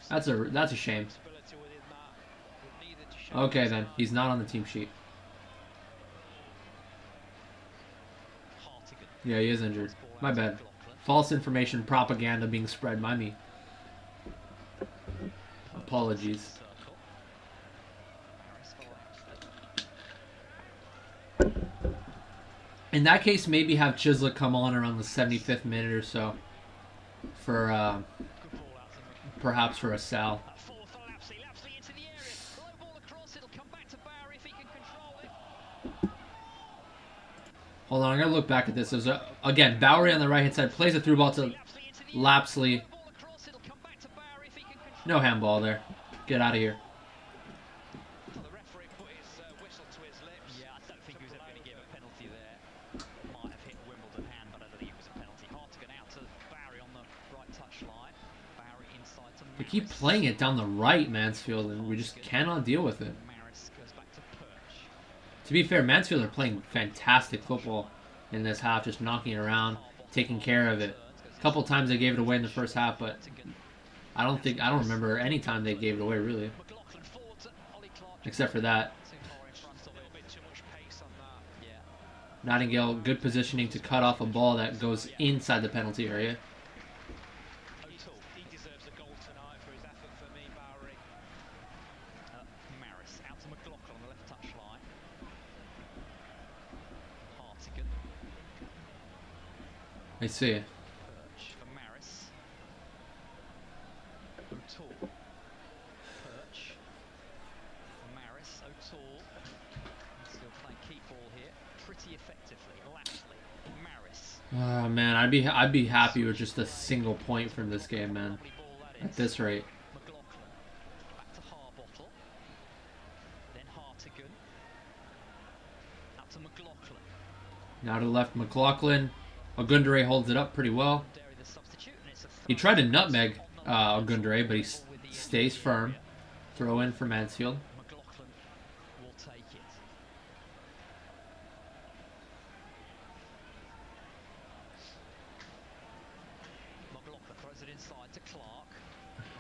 That's a shame. Okay, then. He's not on the team sheet. Yeah, he is injured. My bad. False information propaganda being spread by me. Apologies. In that case, maybe have Chisla come on around the 75th minute or so. For, perhaps for Asal. Hold on, I'm going to look back at this. There's again, Bowery on the right-hand side plays a through ball to Lapsley. No handball there. Get out of here. The referee put his whistle to his lips. Yeah, I don't think he was ever going to give a penalty there. Might have hit Wimbledon hand, but I don't think it was a penalty. Hartigan out to Barry on the right touch line. Barry inside to Maris. We keep playing it down the right, Mansfield, and we just cannot deal with it. Maris goes back to Perch. To be fair, Mansfield are playing fantastic football in this half, just knocking it around, taking care of it. A couple times they gave it away in the first half, but I don't remember any time they gave it away, really. Except for that. Nightingale, good positioning to cut off a ball that goes inside the penalty area. He deserves a goal tonight for his effort for me, Bowery. Maris out to McLaughlin on the left touch line. Hartigan. I see. Perch for Maris. O'Toole. Perch. Maris. O'Toole. Still playing keep ball here. Pretty effectively. Lashley. Maris. Oh man, I'd be happy with just a single point from this game, man. Lovely ball that At is. this rate. McLaughlin. Back to Harbottle. Then Hartigan. Out to McLaughlin. Now to the left, McLaughlin. Ogundere holds it up pretty well. Derry the substitute, and it's a He tried to nutmeg Ogundere, but he stays firm. Throw in for Mansfield. McLaughlin will take it. McLaughlin throws it inside to Clark.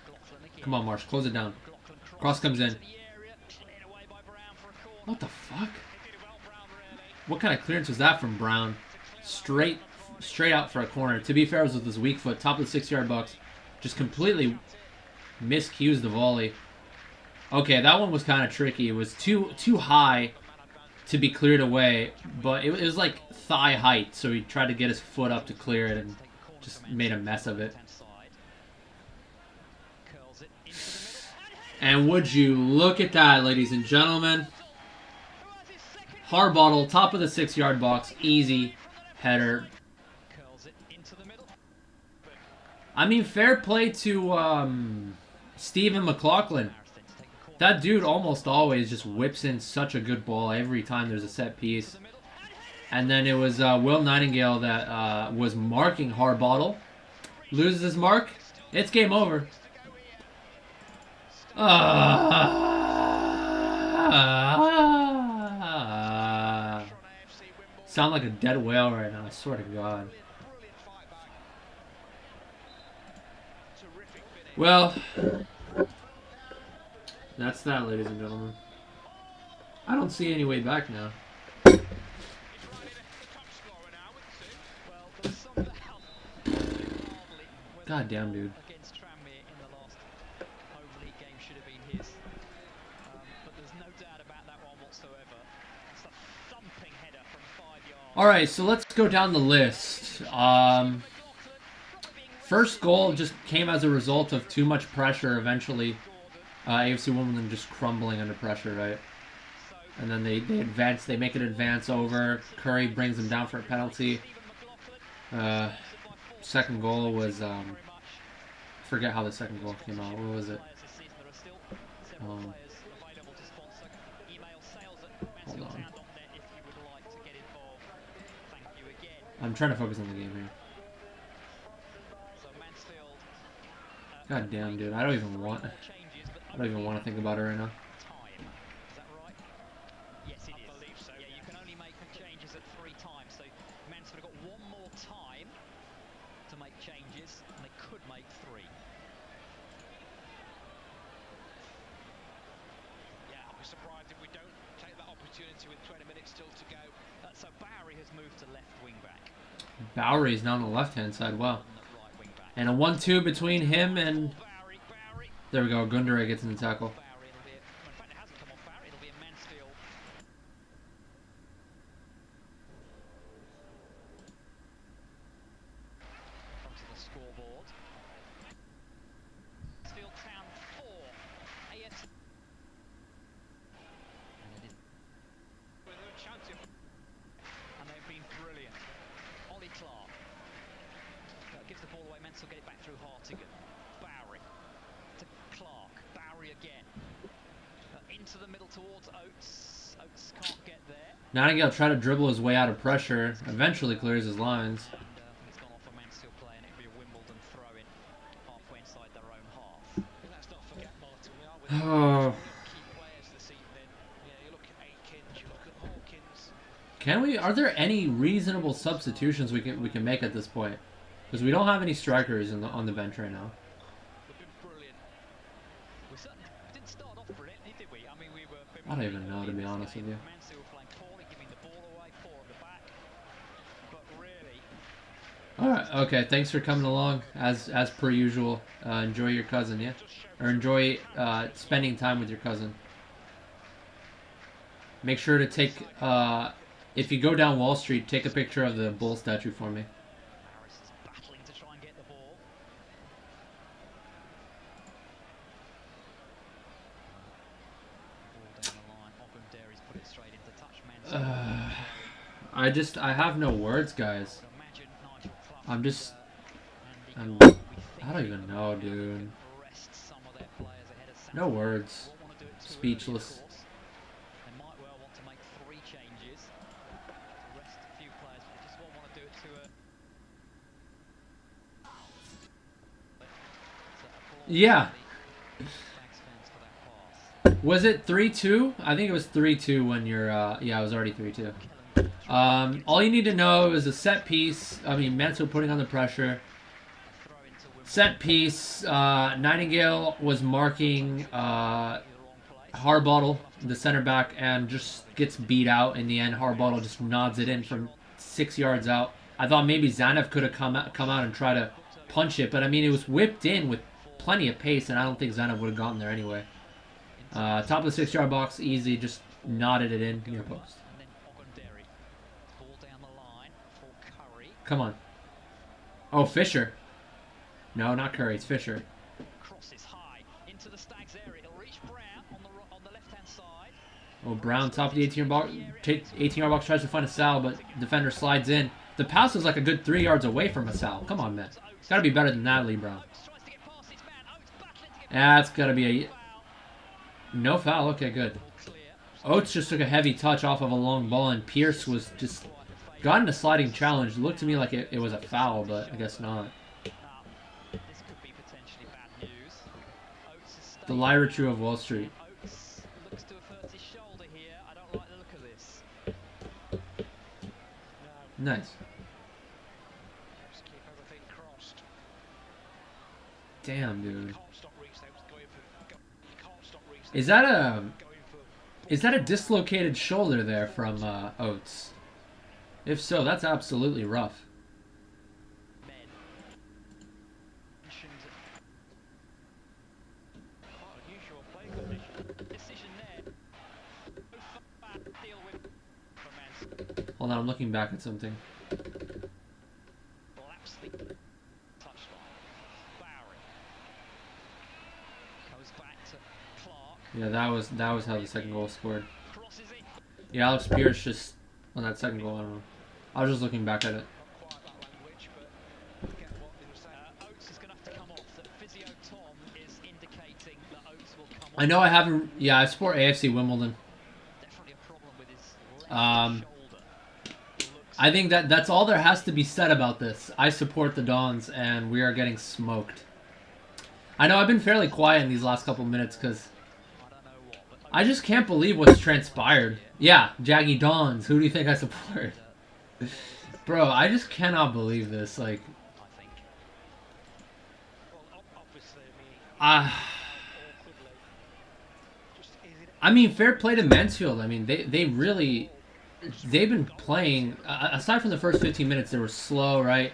McLaughlin again. Come on, Marsh, close it down. McLaughlin Cross comes in. into the area, cleared away by Brown for a corner. What the fuck? He did well, Brown, really. What kind of clearance was that from Brown? Straight out for a corner. To be fair, it was with his weak foot, top of the 6-yard box. Just completely miscues the volley. Okay, that one was kind of tricky. It was too high to be cleared away, but it was like thigh height, so he tried to get his foot up to clear it, and just made a mess of it. And would you look at that, ladies and gentlemen? Harbottle, top of the 6-yard box, easy header. I mean, fair play to Stephen McLaughlin. That dude almost always just whips in such a good ball every time there's a set piece. And then it was Will Nightingale that was marking Harbottle. Loses his mark. It's game over. Sound like a dead whale right now, I swear to God. Well, that's that, ladies and gentlemen. I don't see any way back now. God damn, dude. Alright, so let's go down the list. First goal just came as a result of too much pressure eventually. AFC Wimbledon just crumbling under pressure, right? And then they advance, they make an advance over. Curry brings them down for a penalty. Second goal was, forget how the second goal came out. What was it? Hold on. I'm trying to focus on the game here. God damn, dude. I don't even want to think about it right now. Yes, it is. I believe so. Yeah, you can only make changes at 3 times. So Mansfield have got 1 more time to make changes, and they could make 3. Yeah, I'll be surprised if we don't take that opportunity with 20 minutes still to go. So Bowery has moved to left wing back. Bowery's now on the left-hand side. Wow. And a 1-2 between him and... There we go. Gundere gets in the tackle. Gives the ball away, Mansfield get it back through Hartigan. Bowery to Clark. Bowery again. Into the middle towards Oates. Oates can't get there. Nightingale tried to dribble his way out of pressure. Eventually clears his lines. And it's gone off a Mansfield play, and it'll be a Wimbledon throw-in halfway inside their own half. Let's not forget, Martin, we are with key players this evening. Yeah, you look at Aikens, you look at Hawkins. Can we? Are there any reasonable substitutions we can make at this point? Because we don't have any strikers on the bench right now. We've been brilliant. We certainly didn't start off brilliantly, did we? I mean, we were. I don't even know, to be honest with you. Mansfield were playing poorly, giving the ball away, 4 at the back. But really. All right. Okay. Thanks for coming along. As per usual. Enjoy your cousin, yeah, or enjoy spending time with your cousin. Make sure to take. If you go down Wall Street, take a picture of the bull statue for me. I have no words, guys. I don't even know, dude. No words. Speechless. They might well want to make 3 changes. Rest a few players, but they just won't want to do it to a... Yeah. Was it 3-2? I think it was 3-2 when you're, yeah, it was already 3-2. All you need to know is a set piece. I mean, Mansfield putting on the pressure. Set piece. Nightingale was marking Harbottle, the center back, and just gets beat out in the end. Harbottle just nods it in from 6 yards out. I thought maybe Zanev could have come out and try to punch it, but I mean, it was whipped in with plenty of pace, and I don't think Zanev would have gotten there anyway. Top of the 6-yard box, easy, just nodded it in near post. Ball down the line for Curry. Come on. Oh, Fisher. No, not Curry. It's Fisher. Crosses high into the Stags area. He'll reach Brown on the left-hand side. Oh, Brown, top of the 18-yard box. 18-yard box, tries to find a foul, but defender slides in. The pass was like a good 3 yards away from a foul. Come on, man. It's got to be better than that, Lee Brown. Tries to get past his man. Oates battling to get That's got to be a... No foul. Okay, good. clear. Oates just took a heavy touch off of a long ball, and Pierce was just... got in a sliding challenge. It looked to me like it was a foul, but I guess not. This could be potentially bad news. Oates is The Lyra True of Wall Street. Oates looks to have hurt his shoulder here. I don't like the look of this. Nice. Just keep everything crossed. Damn, dude. Can't stop Reece Oates going for. Can't stop Reece Is that a... going for. Is that a dislocated shoulder there from Oates? If so, that's absolutely rough. Men. Quite unusual play condition. Decision there. Deal with for Mansfield. Hold on, I'm looking back at something. Laps the touchline. Bowery goes back to Clark. Yeah, that was how the second goal was scored. Crosses it. Yeah, Alex Pierce just on that second goal. I don't know. I was just looking back at it. Not quite that language, but get what he was saying. Oates is going to have to come off. That physio Tom is indicating that Oates will come off. I know I haven't. Yeah, I support AFC Wimbledon. Definitely a problem with his left Um, shoulder. I think that's all there has to be said about this. I support the Dons, and we are getting smoked. I know I've been fairly quiet in these last couple minutes because I don't know what, but I just can't believe what's transpired. Yeah, JaggyDons. Who do you think I support? Bro, I just cannot believe this. Like, I think Well, obviously, I mean, awkwardly. Just is it I mean, fair play to Mansfield. I mean, they really, they've been playing. Aside from the first 15 minutes, they were slow, right?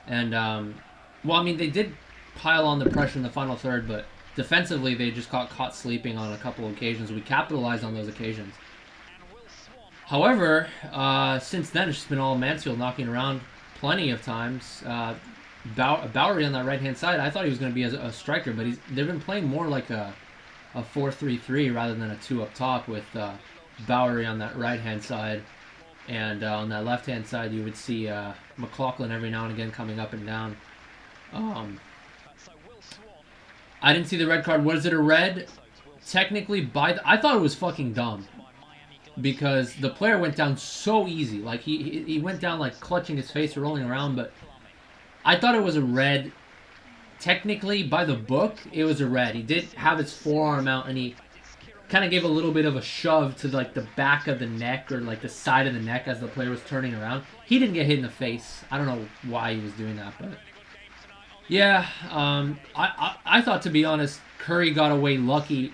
And well, I mean, they did pile on the pressure in the final third, but defensively, they just got caught sleeping on a couple of occasions. We capitalized on those occasions. and Will Swan However, since then, it's just been all Mansfield knocking around plenty of times. Bowery on that right-hand side, I thought he was going to be a striker, but they've been playing more like a 4-3-3 rather than a 2 up top with Bowery on that right-hand side. And on that left-hand side, you would see McLaughlin every now and again coming up and down. so Will Swan I didn't see the red card. Was it a red? soaks Will Technically, I thought it was fucking dumb. by Miami Gloves. Because the player went down so easy. Like, he went down, like, clutching his face, rolling around, but I thought it was a red. Technically, by the book, it was a red. He did have his forearm out, and he kind of gave a little bit of a shove to, like, the back of the neck or, like, the side of the neck as the player was turning around. He didn't get hit in the face. I don't know why he was doing that, but... Yeah, I thought, to be honest, Curry got away lucky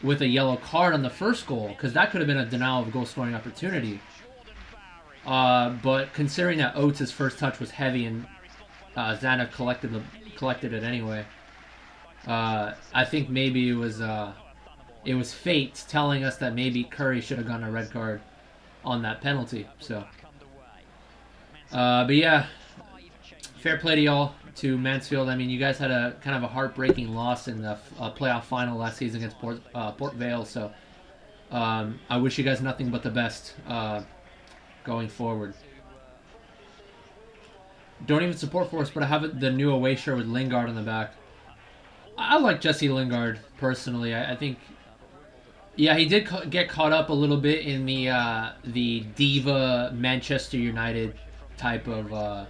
with a yellow card on the first goal, because that could have been a denial of goal scoring opportunity. But considering that Oates' first touch was heavy and Zanev collected it anyway, I think maybe it was fate telling us that maybe Curry should have gotten a red card on that penalty. So, but yeah, fair play to y'all, to Mansfield. I mean, you guys had a kind of a heartbreaking loss in the playoff final last season against Port Vale. So, I wish you guys nothing but the best going forward. Don't even support Force, but I have the new away shirt with Lingard on the back. I like Jesse Lingard personally. I think, yeah, he did get caught up a little bit in the diva Manchester United type of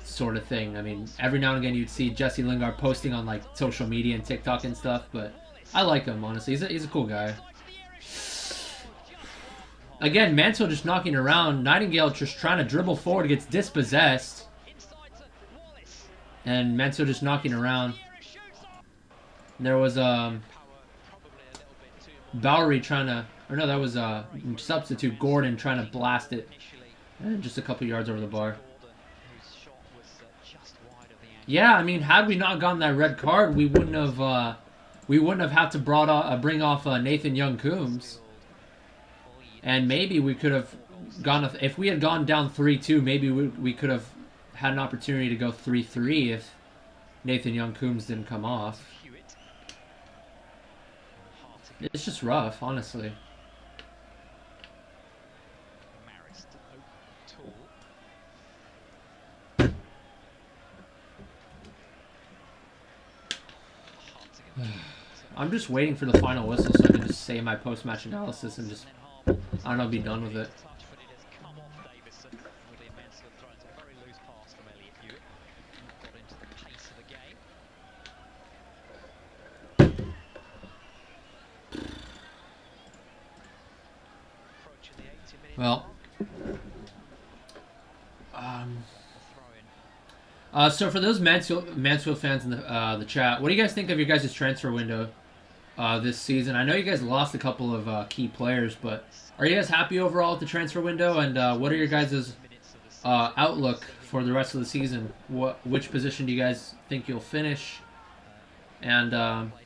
sort of thing. I mean, every now and again you'd see Jesse Lingard posting on like social media and TikTok and stuff, but I like him honestly. He's a cool guy. Again, Mansfield just knocking around. Nightingale just trying to dribble forward, gets dispossessed. And Mansfield just knocking around. There was Bowery trying to, or no, that was substitute Gordon trying to blast it. And just a couple yards over the bar. Yeah, I mean, had we not gotten that red card, we wouldn't have had to bring off Nathan Young-Coombs. And maybe we could have gone, if we had gone down 3-2, maybe we could have had an opportunity to go 3-3 if Nathan Young-Coombs didn't come off. Hewitt. It's just rough, honestly. Marist. Tool. I'm just waiting for the final whistle so I can just say my post-match analysis and just, I don't know, be done with it. Touch, but it has come off Davison. William Mansfield thrown to a very loose pass from Elliot Hewitt. Got into the pace of the game. Approaching the 80-minute Well, throw-in. so for those Mansfield fans in the chat, what do you guys think of your guys' transfer window this season? I know you guys lost a couple of key players, but are you guys happy overall with the transfer window? And what are your guys' outlook for the rest of the season? Which position do you guys think you'll finish? And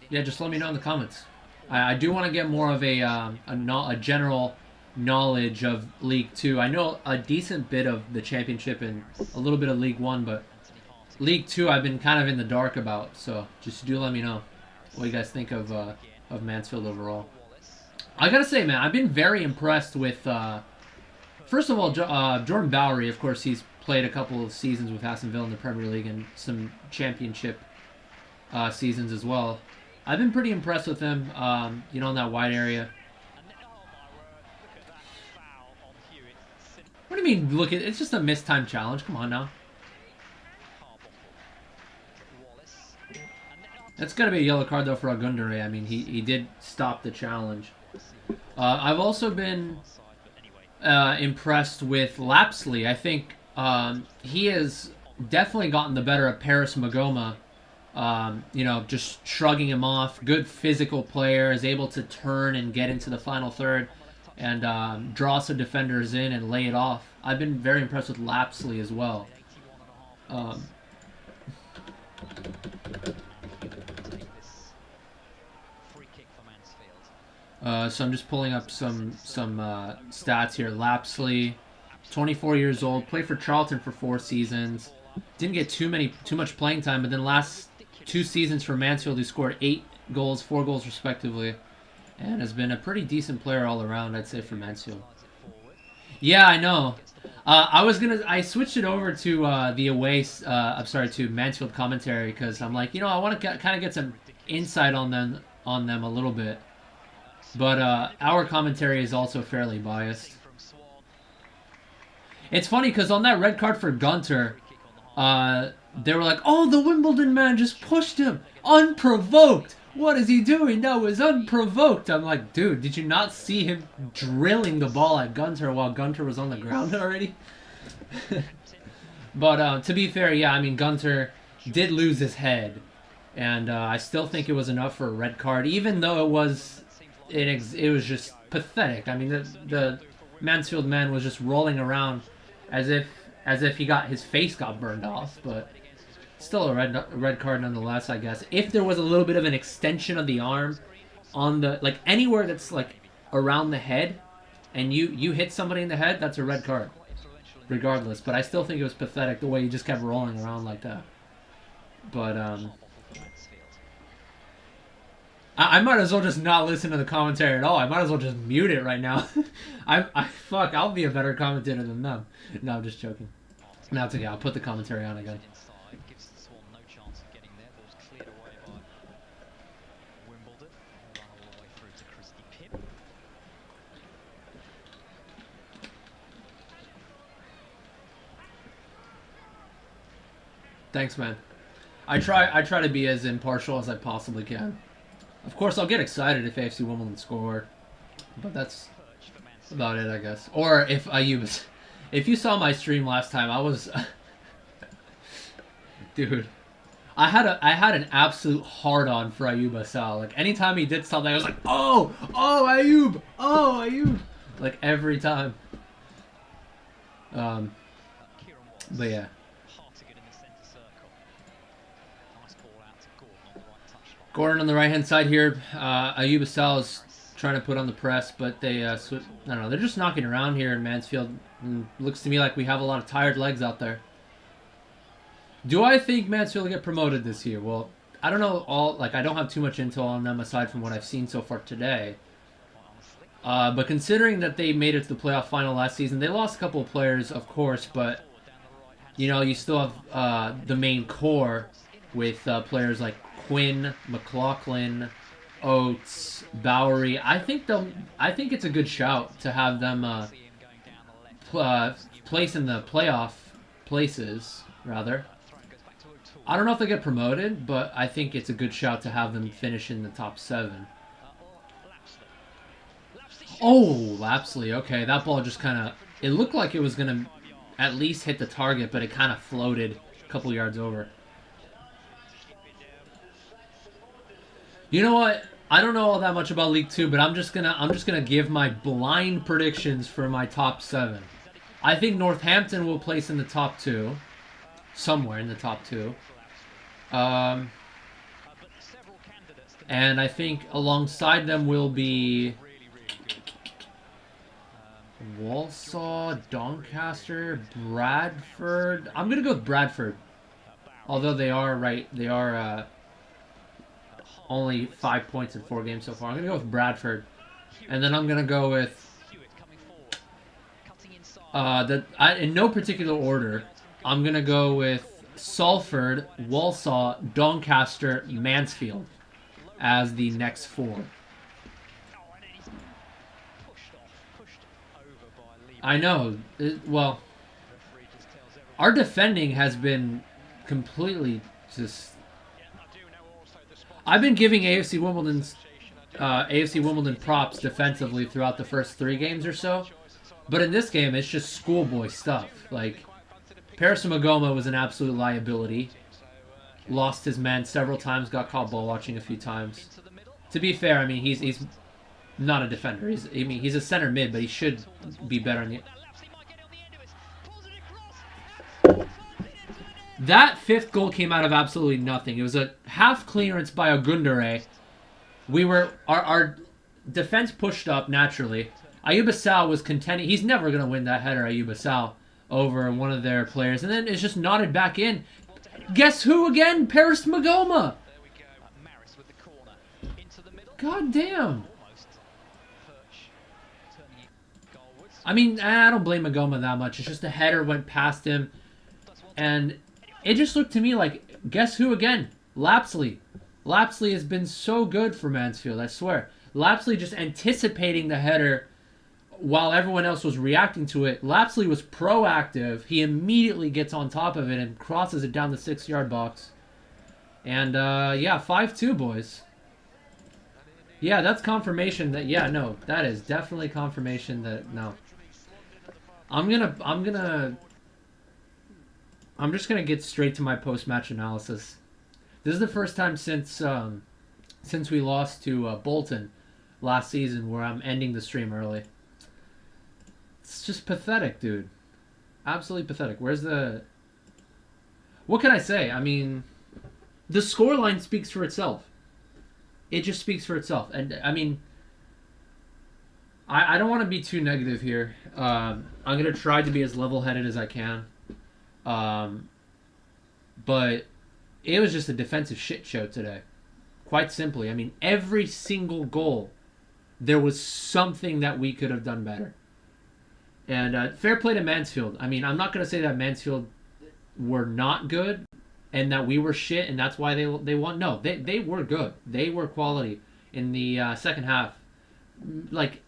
yeah, just let me know in the comments. I do want to get more of a general knowledge of League 2. I know a decent bit of the Championship and a little bit of League 1, but League 2 I've been kind of in the dark about. So just do let me know what you guys think of Mansfield overall. I gotta say, man, I've been very impressed with. First of all, Jordan Bowery. Of course, he's played a couple of seasons with Aston Villa in the Premier League and some Championship seasons as well. I've been pretty impressed with him. You know, in that wide area. What do you mean? Look, it's just a missed time challenge. Come on now. That's got to be a yellow card, though, for Agundere. I mean, he did stop the challenge. I've also been impressed with Lapsley. I think he has definitely gotten the better of Paris Magoma. You know, just shrugging him off. Good physical player, is able to turn and get into the final third and draw some defenders in and lay it off. I've been very impressed with Lapsley as well. So I'm just pulling up some stats here. Lapsley, 24 years old, played for Charlton for 4 seasons. Didn't get too much playing time, but then last 2 seasons for Mansfield, he scored 8 goals, 4 goals respectively, and has been a pretty decent player all around, I'd say, for Mansfield. Yeah, I know. I switched it over to the away. I'm sorry, to Mansfield commentary because I'm like, you know, I want to kind of get some insight on them a little bit. But our commentary is also fairly biased. It's funny because on that red card for Gunter, they were like, "Oh, the Wimbledon man just pushed him unprovoked. What is he doing? That was unprovoked." I'm like, dude, did you not see him drilling the ball at Gunter while Gunter was on the ground already? But to be fair, yeah, I mean, Gunter did lose his head, and I still think it was enough for a red card, even though it was just pathetic. I mean, the Mansfield man was just rolling around as if his face got burned off, but still a red card nonetheless, I guess. If there was a little bit of an extension of the arm on the, like, anywhere that's like around the head and you hit somebody in the head, that's a red card regardless. But I still think it was pathetic the way he just kept rolling around like that. But I might as well just not listen to the commentary at all. I might as well just mute it right now. I'll be a better commentator than them. No, I'm just joking. No, it's okay. I'll put the commentary on again. Gives the Swan no chance of getting there. Ball's cleared away by Wimbledon. Run all the way through to Christy Pip. Thanks, man. I try to be as impartial as I possibly can. Of course, I'll get excited if AFC Wimbledon score, but that's about it, I guess. Or if if you saw my stream last time, I was, dude, I had an absolute hard-on for Ayoub Assal. Like, anytime he did something, I was like, oh, Ayoub, like every time. But yeah. Gordon on the right-hand side here. Ayoub Assal is trying to put on the press, but they, I don't know, they're just knocking around here in Mansfield. And looks to me like we have a lot of tired legs out there. Do I think Mansfield will get promoted this year? Well, I don't know I don't have too much intel on them aside from what I've seen so far today. But considering that they made it to the playoff final last season, they lost a couple of players, of course, but you still have the main core with players like Quinn, McLaughlin, Oates, Bowery. I think it's a good shout to have them place in the playoff places rather. I don't know if they get promoted, but I think it's a good shout to have them finish in the top 7. Oh, Lapsley. Okay, that ball just kind of... It looked like it was going to at least hit the target, but it kind of floated a couple yards over. You know what? I don't know all that much about League 2, but I'm just gonna give my blind predictions for my top 7. I think Northampton will place in the top 2. Somewhere in the top 2. And I think alongside them will be Walsall, Doncaster, Bradford. I'm gonna go with Bradford. Although they are only 5 points in 4 games so far. I'm gonna go with Bradford, and then I'm gonna go with in no particular order. I'm gonna go with Salford, Walsall, Doncaster, Mansfield as the next 4. I know. Well, our defending has been completely just... I've been giving AFC Wimbledon props defensively throughout the first 3 games or so, but in this game it's just schoolboy stuff. Like, Paris Magoma was an absolute liability. Lost his men several times, got caught ball watching a few times. To be fair, I mean, he's not a defender. He's a center mid, but he should be better in the... That 5th goal came out of absolutely nothing. It was a half clearance by Ogundere. Our defense pushed up naturally. Ayuba Sal was contending. He's never going to win that header, Ayuba Sal, over one of their players. And then it's just nodded back in. Guess who again? Paris Magoma. God damn. I mean, I don't blame Magoma that much. It's just the header went past him. And it just looked to me like, guess who again? Lapsley. Lapsley has been so good for Mansfield, I swear. Lapsley just anticipating the header while everyone else was reacting to it. Lapsley was proactive. He immediately gets on top of it and crosses it down the 6-yard box. And, yeah, 5-2, boys. Yeah, that's confirmation that, yeah, no, that is definitely confirmation that, no. I'm just gonna get straight to my post-match analysis. This is the first time since we lost to Bolton last season where I'm ending the stream early. It's just pathetic, dude. Absolutely pathetic. What can I say? I mean, the scoreline speaks for itself. It just speaks for itself. And, I mean, I don't want to be too negative here. I'm going to try to be as level-headed as I can. But it was just a defensive shit show today. Quite simply. I mean, every single goal, there was something that we could have done better. And fair play to Mansfield. I mean, I'm not going to say that Mansfield were not good and that we were shit and that's why they won. No, they were good. They were quality in the second half. Like,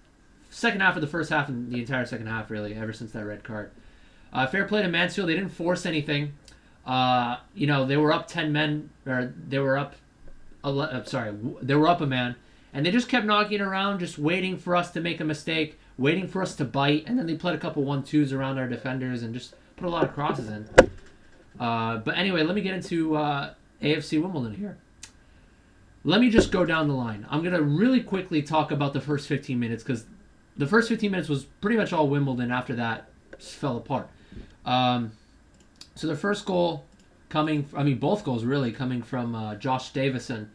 second half of the first half and the entire second half, really, ever since that red card. Fair play to Mansfield. They didn't force anything. They were up 10 men, or they were up. They were up a man, and they just kept knocking around, just waiting for us to make a mistake, waiting for us to bite, and then they played a couple 1-2s around our defenders and just put a lot of crosses in. But anyway, let me get into AFC Wimbledon here. Let me just go down the line. I'm gonna really quickly talk about the first 15 minutes because the first 15 minutes was pretty much all Wimbledon. After that, just fell apart. So the first goal both goals really coming from Josh Davison.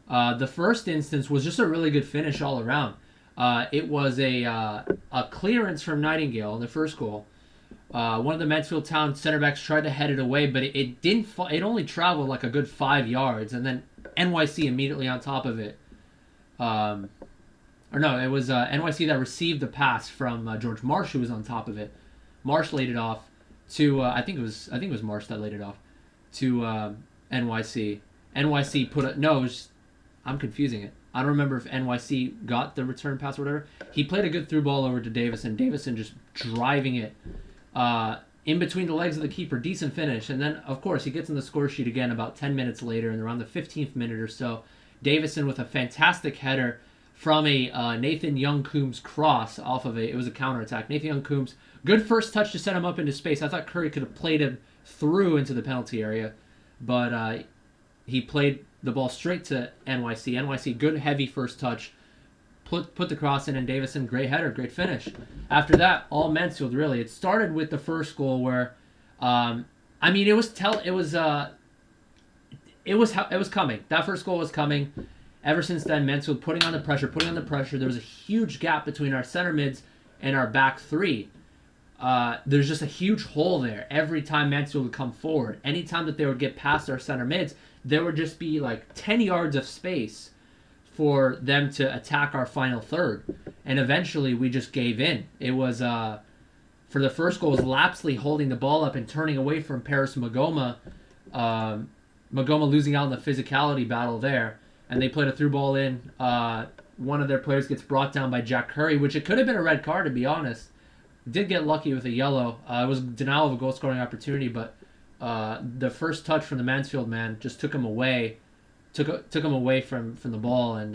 The first instance was just a really good finish all around. It was a clearance from Nightingale in the first goal, One of the Mansfield Town center backs tried to head it away, but it didn't. It only traveled like a good 5 yards, and then NYC immediately on top of it. Or no, it was NYC that received the pass from George Marsh, who was on top of it. Marsh laid it off to I think it was Marsh that laid it off to NYC. NYC put a no. I'm confusing it. I don't remember if NYC got the return pass or whatever. He played a good through ball over to Davison. Davison just driving it in between the legs of the keeper. Decent finish. And then, of course, he gets in the score sheet again about 10 minutes later, and around the 15th minute or so, Davison with a fantastic header from a Nathan Young-Coombs cross off of it was a counterattack. Nathan Young-Coombs, good first touch to set him up into space. I thought Curry could have played him through into the penalty area, but he played the ball straight to NYC. NYC, good heavy first touch. Put the cross in, and Davison, great header, great finish. After that, all Mansfield really. It started with the first goal where, it was coming. That first goal was coming. Ever since then, Mansfield putting on the pressure. There was a huge gap between our center mids and our back three. There's just a huge hole there every time Mansfield would come forward. Anytime that they would get past our center mids, there would just be like 10 yards of space for them to attack our final third. And eventually we just gave in. It was, for the first goal, was Lapsley holding the ball up and turning away from Paris Magoma. Magoma losing out in the physicality battle there. And they played a through ball in. One of their players gets brought down by Jack Curry, which it could have been a red card, to be honest. Did get lucky with a yellow. It was denial of a goal-scoring opportunity, but the first touch from the Mansfield man just took him away. Took him away from the ball, and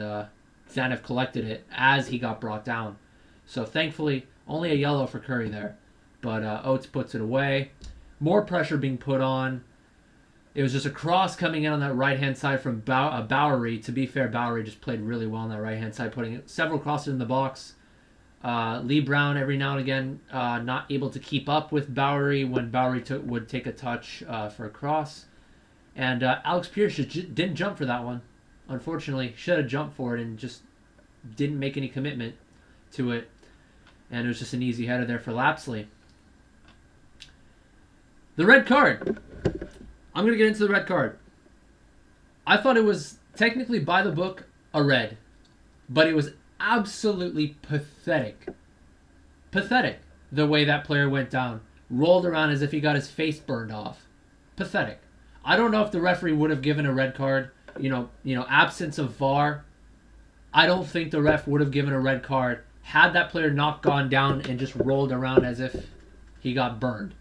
Zanev collected it as he got brought down. So thankfully, only a yellow for Curry there. But Oates puts it away. More pressure being put on. It was just a cross coming in on that right-hand side from Bowery. To be fair, Bowery just played really well on that right-hand side, putting several crosses in the box. Lee Brown, every now and again, not able to keep up with Bowery when Bowery would take a touch for a cross. And Alex Pierce didn't jump for that one. Unfortunately, should have jumped for it and just didn't make any commitment to it. And it was just an easy header there for Lapsley. The red card. I'm going to get into the red card. I thought it was technically by the book a red, but it was absolutely pathetic. Pathetic the way that player went down. Rolled around as if he got his face burned off. Pathetic. I don't know if the referee would have given a red card. Absence of VAR. I don't think the ref would have given a red card had that player not gone down and just rolled around as if he got burned.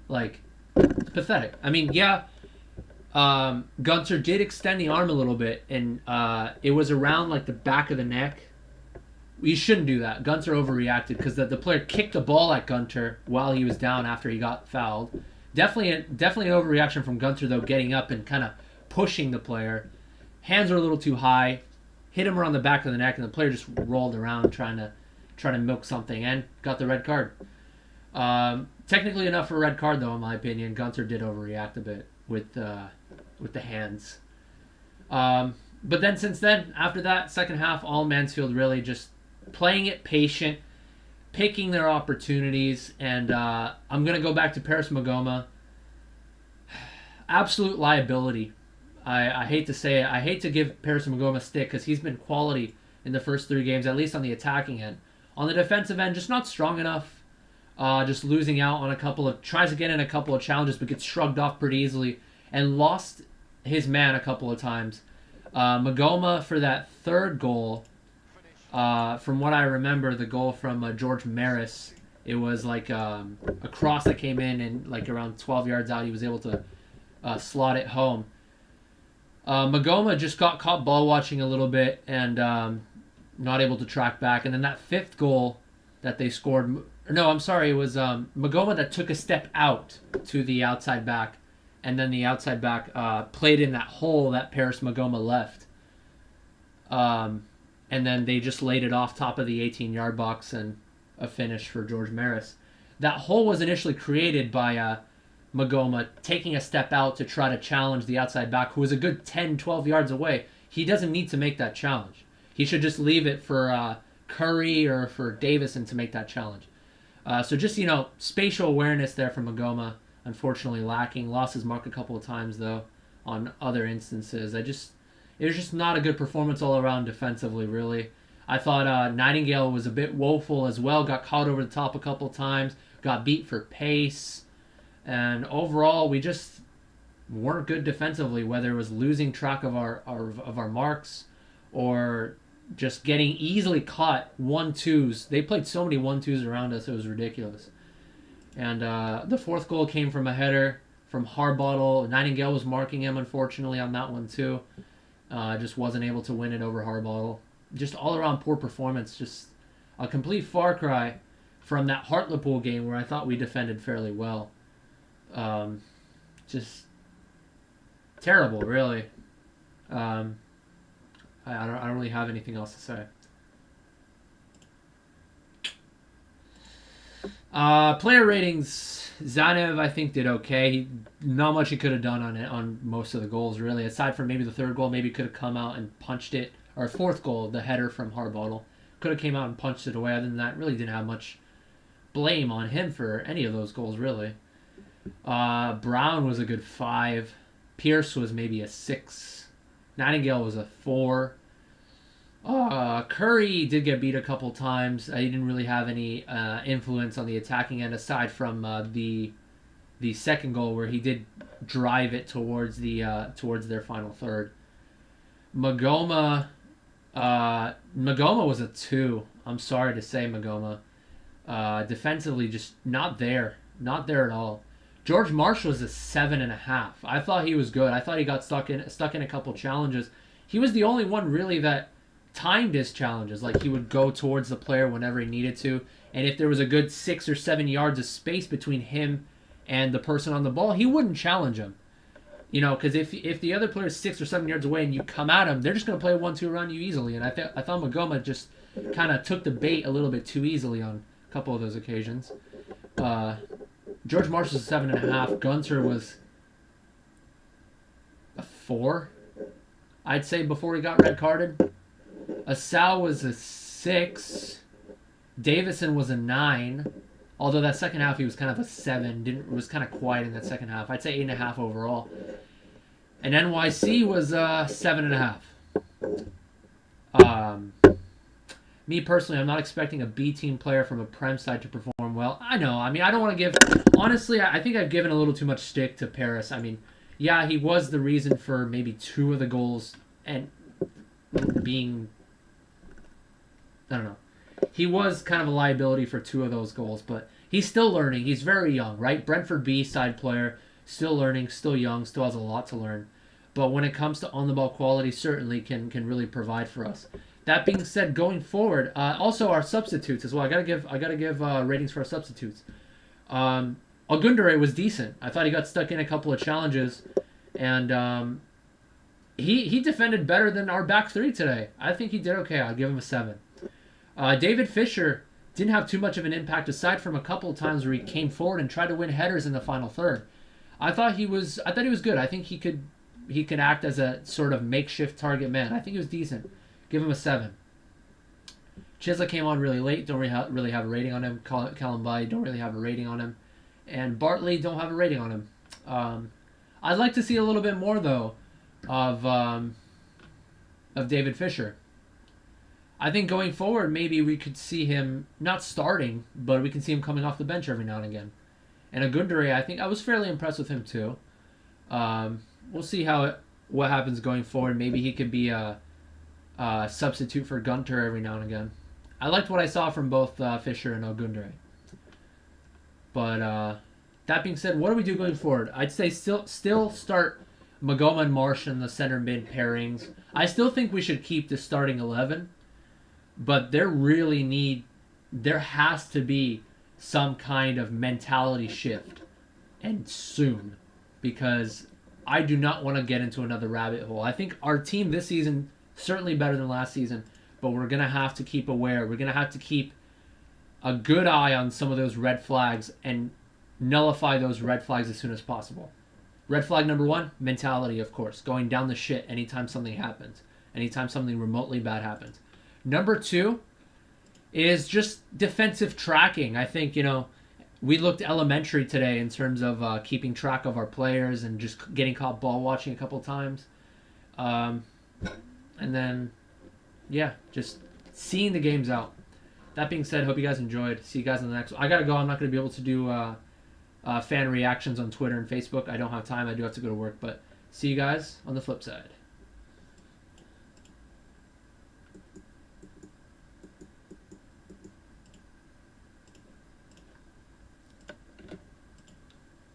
Like, it's pathetic. I mean, yeah, Gunter did extend the arm a little bit, and it was around like the back of the neck. You shouldn't do that. Gunter overreacted because the player kicked the ball at Gunter while he was down after he got fouled. Definitely an overreaction from Gunter, though, getting up and kind of pushing the player. Hands were a little too high. Hit him around the back of the neck, and the player just rolled around trying to milk something and got the red card. Technically enough for a red card, though, in my opinion. Gunter did overreact a bit with the hands. But then since then, after that second half, all Mansfield really just playing it patient, picking their opportunities, and I'm going to go back to Paris Magoma. Absolute liability. I hate to say it. I hate to give Paris Magoma stick because he's been quality in the first 3 games, at least on the attacking end. On the defensive end, just not strong enough. Just losing out on tries to get in a couple of challenges, but gets shrugged off pretty easily, and lost his man a couple of times. Magoma for that third goal, from what I remember, the goal from George Maris, it was like a cross that came in, and like around 12 yards out, he was able to slot it home. Magoma just got caught ball watching a little bit and not able to track back. And then that fifth goal that they scored, no, I'm sorry, it was Magoma that took a step out to the outside back, and then the outside back played in that hole that Paris Magoma left. And then they just laid it off top of the 18-yard box, and a finish for George Maris. That hole was initially created by Magoma taking a step out to try to challenge the outside back, who was a good 10, 12 yards away. He doesn't need to make that challenge. He should just leave it for Curry or for Davison to make that challenge. So just, spatial awareness there from Magoma, unfortunately lacking. Lost his mark a couple of times, though, on other instances. It was just not a good performance all around defensively, really. I thought Nightingale was a bit woeful as well. Got caught over the top a couple of times. Got beat for pace. And overall, we just weren't good defensively, whether it was losing track of our marks or just getting easily caught 1-2s. They played so many 1-2s around us, it was ridiculous. And the fourth goal came from a header from Harbottle. Nightingale was marking him, unfortunately, on that one too. Just wasn't able to win it over Harbottle. Just all around poor performance. Just a complete far cry from that Hartlepool game where I thought we defended fairly well. Just terrible, really. I don't really have anything else to say. Player ratings. Zanev, I think, did okay. Not much he could have done on most of the goals, really. Aside from maybe the third goal, maybe could have come out and punched it. Or fourth goal, the header from Harbottle. Could have came out and punched it away. Other than that, really didn't have much blame on him for any of those goals, really. Brown was a good 5. Pierce was maybe a 6. Nightingale was a 4. Curry did get beat a couple times. He didn't really have any influence on the attacking end aside from the second goal where he did drive it towards their final third. Magoma was a 2. I'm sorry to say, Magoma. Defensively, just not there at all. George Marsh was a 7.5. I thought he was good. I thought he got stuck in a couple challenges. He was the only one really that timed his challenges. Like, he would go towards the player whenever he needed to, and if there was a good 6 or 7 yards of space between him and the person on the ball, he wouldn't challenge him. Because if the other player is 6 or 7 yards away and you come at him, they're just going to play a 1-2 around you easily. And I thought Magoma just kind of took the bait a little bit too easily on a couple of those occasions. George Marsh was a 7.5. Gunter was a 4, I'd say, before he got red carded. Asau was a 6. Davison was a 9. Although that second half he was kind of a 7. Was kind of quiet in that second half. I'd say 8.5 overall. And NYC was 7.5. Me personally, I'm not expecting a B team player from a Prem side to perform well. I know. I mean, I don't want to give... Honestly, I think I've given a little too much stick to Paris. I mean, yeah, he was the reason for maybe 2 of the goals and being... I don't know. He was kind of a liability for 2 of those goals, but he's still learning. He's very young, right? Brentford B side player, still learning, still young, still has a lot to learn. But when it comes to on-the-ball quality, certainly can really provide for us. That being said, going forward, also our substitutes as well. I gotta give ratings for our substitutes. Ogundere was decent. I thought he got stuck in a couple of challenges, and he defended better than our back 3 today. I think he did okay. I'll give him a 7. David Fisher didn't have too much of an impact aside from a couple of times where he came forward and tried to win headers in the final third. I thought he was good. I think he could act as a sort of makeshift target man. I think he was decent. Give him a 7. Chisla came on really late. Don't really have a rating on him. Callum Bay, don't really have a rating on him. And Bartley, don't have a rating on him. I'd like to see a little bit more, though, of David Fisher. I think going forward, maybe we could see him not starting, but we can see him coming off the bench every now and again. And Agundere, I think I was fairly impressed with him too. We'll see what happens going forward. Maybe he could be a substitute for Gunter every now and again. I liked what I saw from both Fisher and Ogundere. But that being said, what do we do going forward? I'd say still start Magoma and Marsh in the center mid pairings. I still think we should keep the starting 11, but there has to be some kind of mentality shift, and soon, because I do not want to get into another rabbit hole. I think our team this season certainly better than last season, but we're going to have to keep aware. We're going to have to keep a good eye on some of those red flags and nullify those red flags as soon as possible. Red flag number 1, mentality, of course. Going down the shit anytime something happens. Anytime something remotely bad happens. Number 2, is just defensive tracking. I think, we looked elementary today in terms of keeping track of our players and just getting caught ball watching a couple times. And then, yeah, just seeing the games out. That being said, hope you guys enjoyed. See you guys in the next one. I got to go. I'm not going to be able to do fan reactions on Twitter and Facebook. I don't have time. I do have to go to work. But see you guys on the flip side.